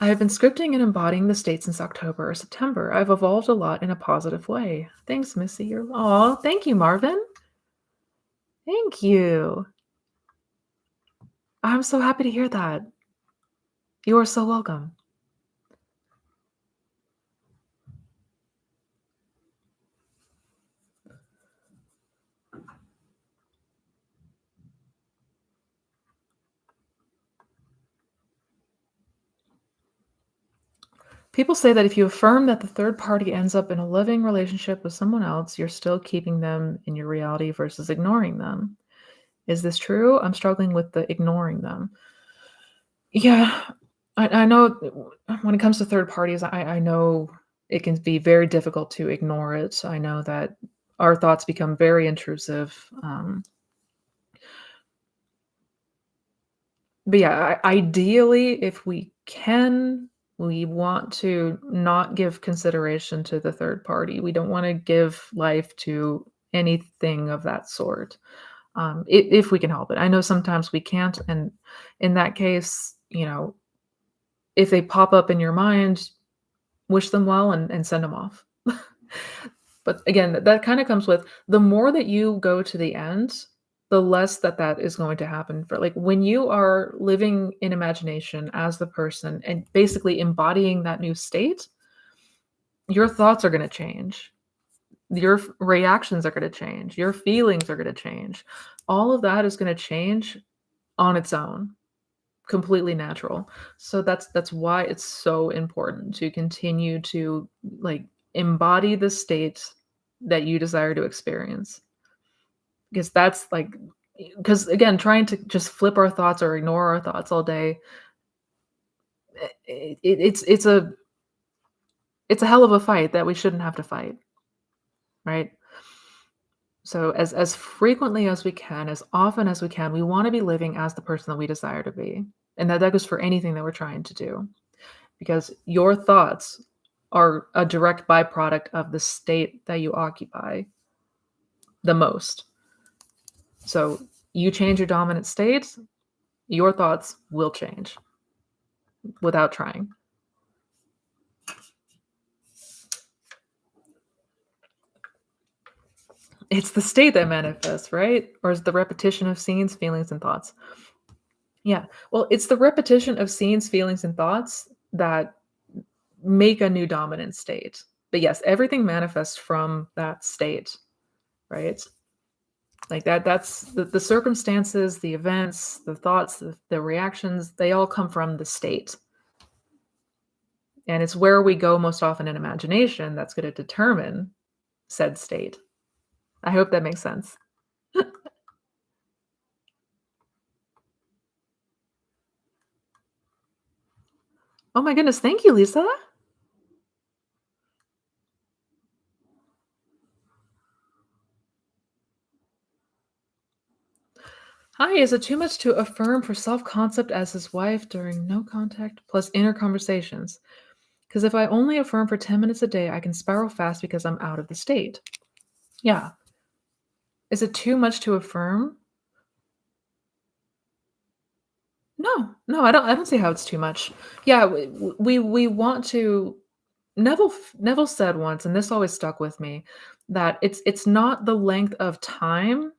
I have been scripting and embodying the state since October or September. I've evolved a lot in a positive way. Thanks, Missy. Thank you, Marvin. Thank you. I'm so happy to hear that. You are so welcome. People say that if you affirm that the third party ends up in a loving relationship with someone else, you're still keeping them in your reality versus ignoring them. Is this true? I'm struggling with the ignoring them. Yeah, I know when it comes to third parties, I know it can be very difficult to ignore it. I know that our thoughts become very intrusive. But yeah, ideally, if we can, we want to not give consideration to the third party. We don't want to give life to anything of that sort, if we can help it. I know sometimes we can't, and in that case, if they pop up in your mind, wish them well and send them off. But again, that kinda comes with the more that you go to the end, the less that is going to happen for like, when you are living in imagination as the person and basically embodying that new state, your thoughts are gonna change. Your reactions are gonna change. Your feelings are gonna change. All of that is gonna change on its own, completely natural. So that's why it's so important to continue to, like, embody the state that you desire to experience. Because that's like because again, trying to just flip our thoughts or ignore our thoughts all day, it's a hell of a fight that we shouldn't have to fight, right? So as frequently as we can, as often as we can, we wanna be living as the person that we desire to be. And that goes for anything that we're trying to do. Because your thoughts are a direct byproduct of the state that you occupy the most. So you change your dominant state, your thoughts will change without trying. It's the state that manifests, right? Or is the repetition of scenes, feelings, and thoughts. Yeah. Well, it's the repetition of scenes, feelings, and thoughts that make a new dominant state. But yes, everything manifests from that state, right? Like that's the circumstances, the events, the thoughts, the reactions, they all come from the state. And it's where we go most often in imagination that's going to determine said state. I hope that makes sense. Oh my goodness, thank you, Lisa. Hi, is it too much to affirm for self-concept as his wife during no contact plus inner conversations? Because if I only affirm for 10 minutes a day, I can spiral fast because I'm out of the state. Yeah. Is it too much to affirm? No, I don't see how it's too much. Yeah, we want to Neville said once, and this always stuck with me, that it's not the length of time,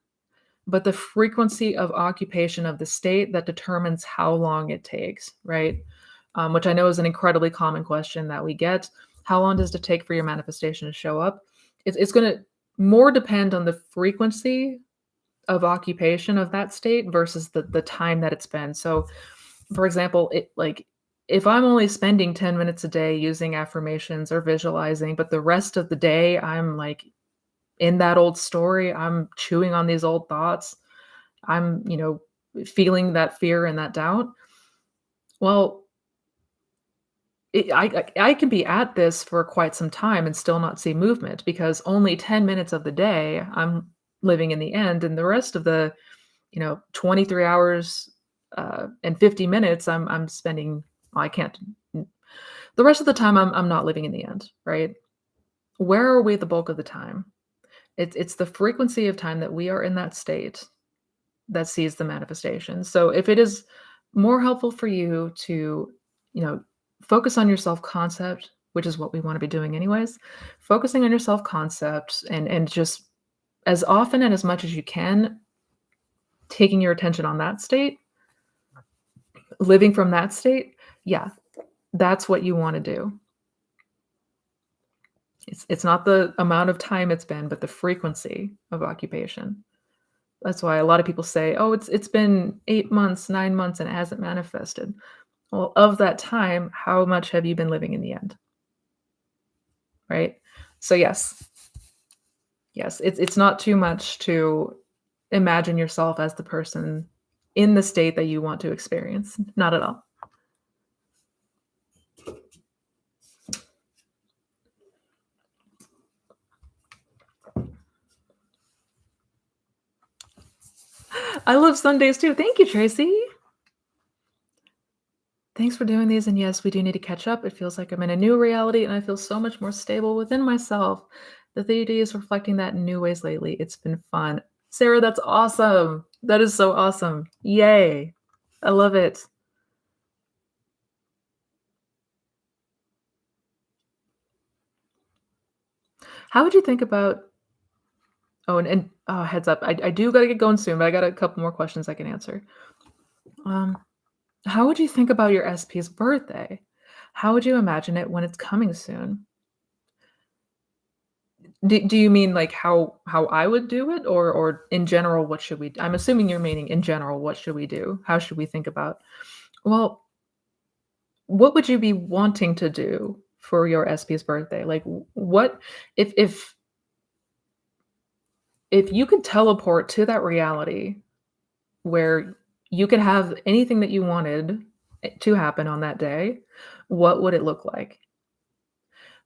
but the frequency of occupation of the state that determines how long it takes, right? Which I know is an incredibly common question that we get. How long does it take for your manifestation to show up? It's going to more depend on the frequency of occupation of that state versus the time that it's been. So, for example, if I'm only spending 10 minutes a day using affirmations or visualizing, but the rest of the day I'm like in that old story, I'm chewing on these old thoughts, I'm, feeling that fear and that doubt. Well, I can be at this for quite some time and still not see movement because only 10 minutes of the day I'm living in the end, and the rest of the 23 hours and 50 minutes I'm spending. Well, I can't. The rest of the time I'm not living in the end, right? Where are we the bulk of the time? It's the frequency of time that we are in that state that sees the manifestation. So if it is more helpful for you to, you know, focus on your self-concept, which is what we want to be doing anyways, focusing on your self-concept and just as often and as much as you can, taking your attention on that state, living from that state, yeah, that's what you want to do. It's not the amount of time it's been, but the frequency of occupation. That's why a lot of people say, "Oh, it's been 8 months, 9 months, and it hasn't manifested." Well, of that time, how much have you been living in the end, right? So yes, yes, it's not too much to imagine yourself as the person in the state that you want to experience. Not at all. I love Sundays too. Thank you, Tracy. Thanks for doing these. And yes, we do need to catch up. It feels like I'm in a new reality and I feel so much more stable within myself. The 3D is reflecting that in new ways lately. It's been fun. Sarah, that's awesome. That is so awesome. Yay. I love it. How would you think about oh, and oh, heads up, I do gotta get going soon, but I got a couple more questions I can answer. Um, how would you think about your SP's birthday? How would you imagine it when it's coming soon? Do you mean like how I would do it or in general, what should we I'm assuming you're meaning in general, what should we do? How should we think about well, what would you be wanting to do for your SP's birthday? Like what if you could teleport to that reality where you could have anything that you wanted to happen on that day, what would it look like?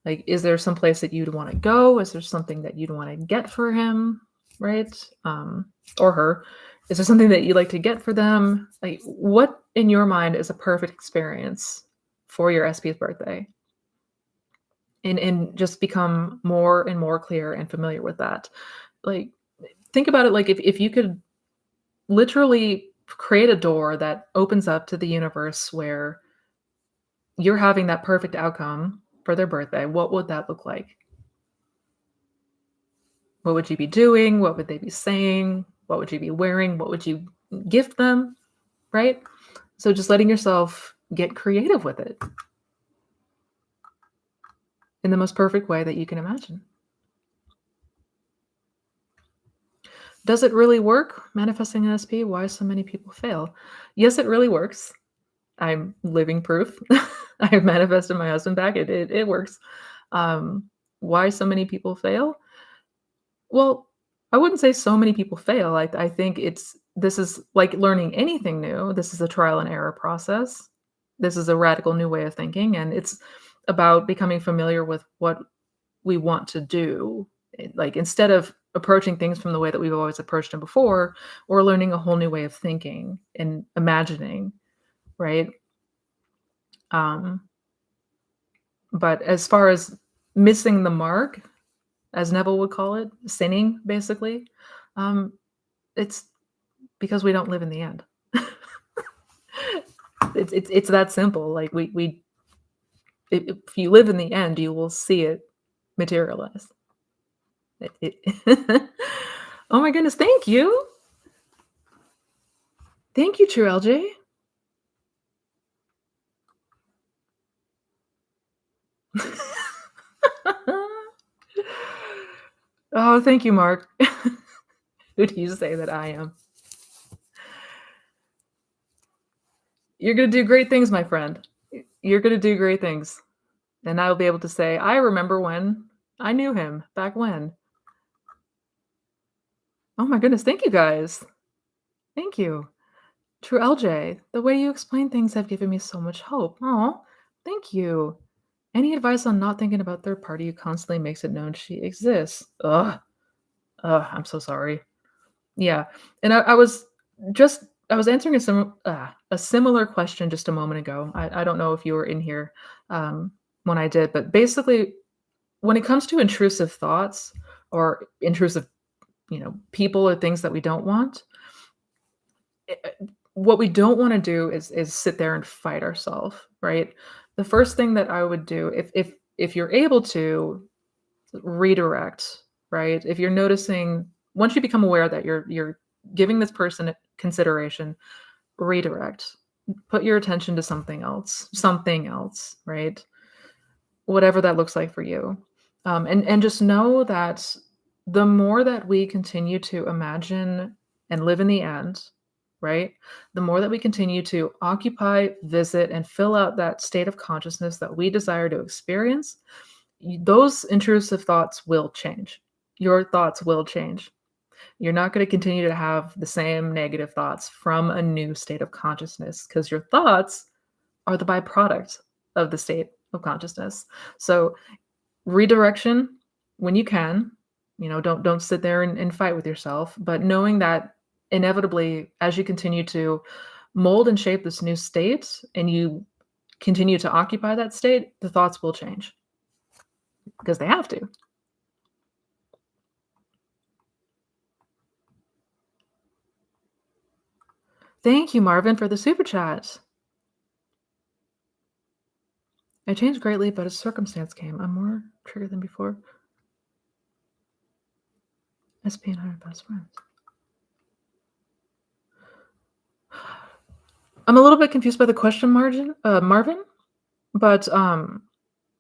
Like, is there some place that you'd wanna go? Is there something that you'd wanna get for him, right? Or her. Is there something that you'd like to get for them? Like, what in your mind is a perfect experience for your SP's birthday? And just become more and more clear and familiar with that. Like, think about it like if you could literally create a door that opens up to the universe where you're having that perfect outcome for their birthday, what would that look like? What would you be doing? What would they be saying? What would you be wearing? What would you gift them? Right? So just letting yourself get creative with it in the most perfect way that you can imagine. Does it really work? Manifesting an SP? Why so many people fail? Yes, it really works. I'm living proof. I have manifested my husband back. It works. Why so many people fail? Well, I wouldn't say so many people fail. I think this is like learning anything new. This is a trial and error process. This is a radical new way of thinking, and it's about becoming familiar with what we want to do. Like instead of approaching things from the way that we've always approached them before, we're learning a whole new way of thinking and imagining, right? Um, but as far as missing the mark, as Neville would call it, sinning basically, um, it's because we don't live in the end. it's that simple. Like we if you live in the end, you will see it materialize. Oh my goodness, thank you. Thank you, True LJ. Oh, thank you, Mark. Who do you say that I am? You're gonna do great things, my friend. You're gonna do great things. And I'll be able to say, I remember when I knew him back when. Oh my goodness, thank you guys. Thank you. True LJ, the way you explain things have given me so much hope. Oh, thank you. Any advice on not thinking about third party who constantly makes it known she exists? Ugh. Ugh, I'm so sorry. Yeah. And I was answering a similar question just a moment ago. I don't know if you were in here when I did, but basically, when it comes to intrusive thoughts or intrusive, people or things that we don't want, what we don't want to do is sit there and fight ourselves, right? The first thing that I would do, if you're able to redirect, right? If you're noticing, once you become aware that you're giving this person consideration, redirect. Put your attention to something else, right? Whatever that looks like for you. And just know that the more that we continue to imagine and live in the end, right? The more that we continue to occupy, visit, and fill out that state of consciousness that we desire to experience, those intrusive thoughts will change. Your thoughts will change. You're not going to continue to have the same negative thoughts from a new state of consciousness because your thoughts are the byproduct of the state of consciousness. So redirection when you can, don't sit there and fight with yourself, but knowing that inevitably as you continue to mold and shape this new state and you continue to occupy that state, the thoughts will change because they have to. Thank you, Marvin, for the super chat. I changed greatly, but a circumstance came. I'm more triggered than before. SP and I are best friends. I'm a little bit confused by the question, Marvin. But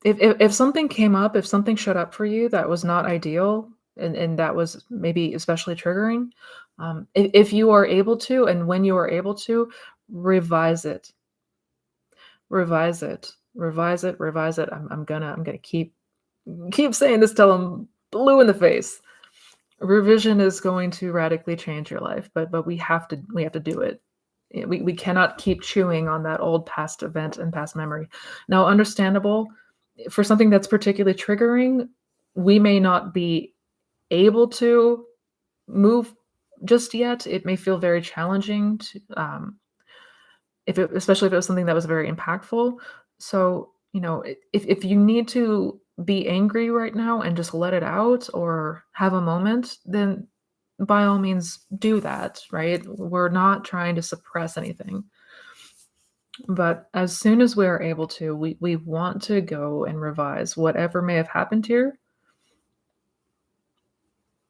if something came up, if something showed up for you that was not ideal, and that was maybe especially triggering, if you are able to, and when you are able to, revise it, revise it. I'm gonna keep saying this till I'm blue in the face. Revision is going to radically change your life, but we have to do it. We cannot keep chewing on that old past event and past memory. Now, understandable, for something that's particularly triggering, we may not be able to move just yet. It may feel very challenging to, especially if it was something that was very impactful. So, if you need to be angry right now and just let it out or have a moment, then by all means do that, right? We're not trying to suppress anything. But as soon as we're able to, we want to go and revise whatever may have happened here,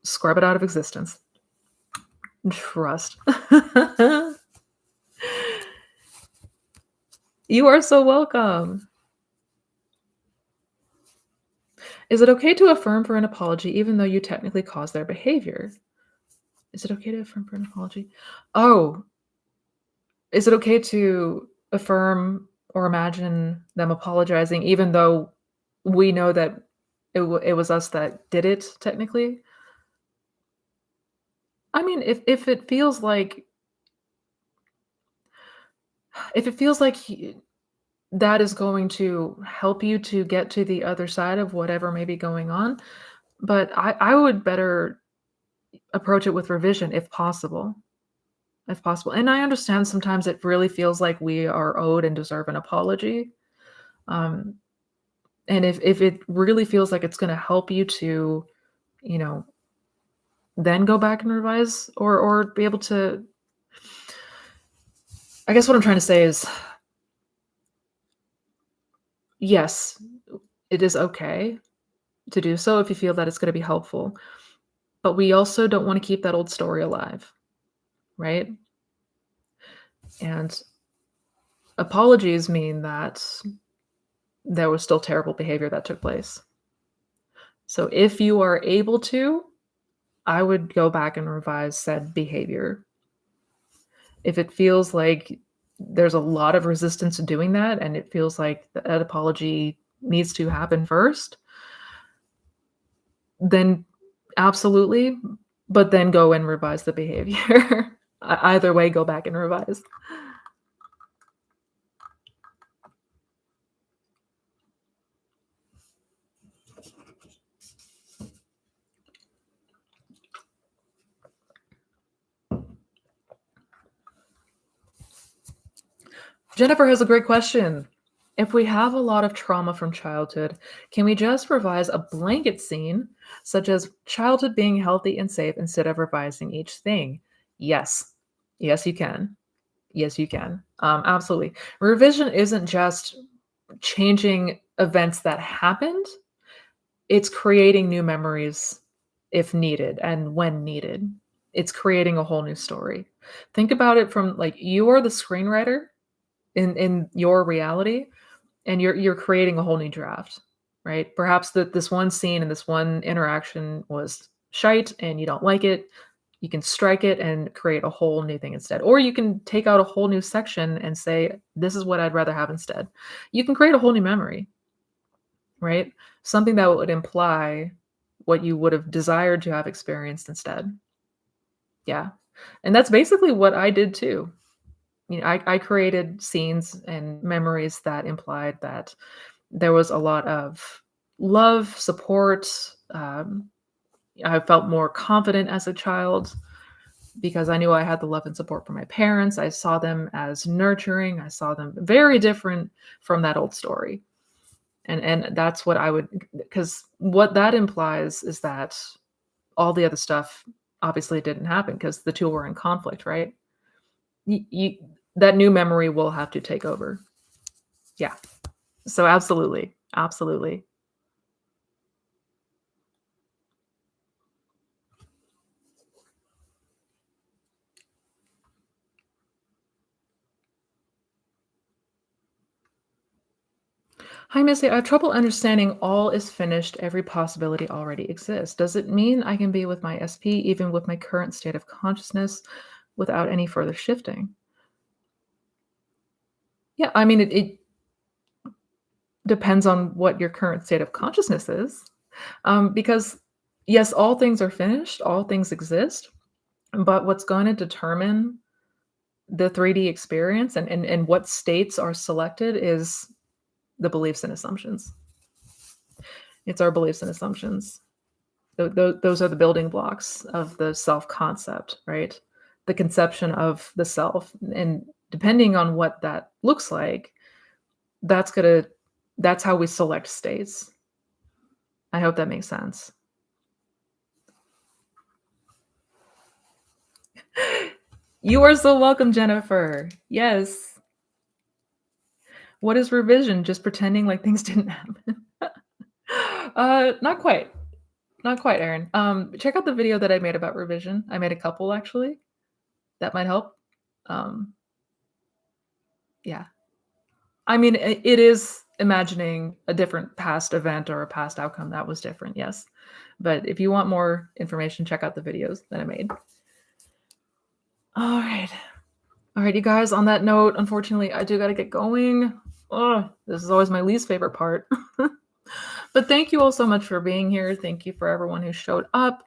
scrub it out of existence. Trust. You are so welcome. Is it okay to affirm for an apology even though you technically caused their behavior? Is it okay to affirm for an apology? Oh, is it okay to affirm or imagine them apologizing even though we know that it was us that did it technically? I mean, if it feels like that is going to help you to get to the other side of whatever may be going on, but I would better approach it with revision if possible. If possible. And I understand sometimes it really feels like we are owed and deserve an apology. Um, and if it really feels like it's gonna help you to, you know, then go back and revise or be able to, I guess what I'm trying to say is yes, it is okay to do so if you feel that it's gonna be helpful, but we also don't wanna keep that old story alive, right? And apologies mean that there was still terrible behavior that took place. So if you are able to, I would go back and revise said behavior. If it feels like there's a lot of resistance to doing that and it feels like that apology needs to happen first, then absolutely, but then go and revise the behavior. Either way, go back and revise. Jennifer has a great question. If we have a lot of trauma from childhood, can we just revise a blanket scene, such as childhood being healthy and safe, instead of revising each thing? Yes. Yes, you can. Yes, you can. Absolutely. Revision isn't just changing events that happened, it's creating new memories if needed and when needed. It's creating a whole new story. Think about it from like you are the screenwriter in your reality and you're creating a whole new draft, right? Perhaps that this one scene and this one interaction was shite and you don't like it. You can strike it and create a whole new thing instead. Or you can take out a whole new section and say, this is what I'd rather have instead. You can create a whole new memory, right? Something that would imply what you would have desired to have experienced instead. Yeah. And that's basically what I did too. You know, I created scenes and memories that implied that there was a lot of love, support. I felt more confident as a child because I knew I had the love and support from my parents. I saw them as nurturing. I saw them very different from that old story. And that's what I would, because what that implies is that all the other stuff obviously didn't happen because the two were in conflict, right? You that new memory will have to take over. Yeah. So absolutely. Absolutely. Hi, Missy. I have trouble understanding all is finished, every possibility already exists. Does it mean I can be with my SP even with my current state of consciousness without any further shifting? Yeah, I mean, it depends on what your current state of consciousness is. Because, yes, all things are finished, all things exist, but what's going to determine the 3D experience and what states are selected is the beliefs and assumptions. It's our beliefs and assumptions. Those are the building blocks of the self concept, right? The conception of the self. And depending on what that looks like, that's gonna that's how we select states. I hope that makes sense. You are so welcome, Jennifer. Yes. What is revision? Just pretending like things didn't happen. Not quite. Not quite, Erin. Check out the video that I made about revision. I made a couple actually. That might help. Um, yeah. I mean, it is imagining a different past event or a past outcome that was different, yes. But if you want more information, check out the videos that I made. All right. All right, you guys, on that note, unfortunately, I do got to get going. Oh, this is always my least favorite part. But thank you all so much for being here. Thank you for everyone who showed up.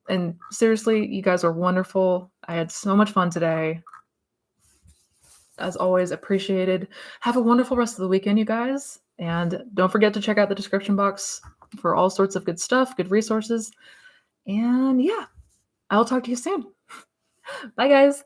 And seriously, you guys are wonderful. I had so much fun today. As always, appreciated. Have a wonderful rest of the weekend, you guys. And don't forget to check out the description box for all sorts of good stuff, good resources. And yeah, I'll talk to you soon. Bye, guys.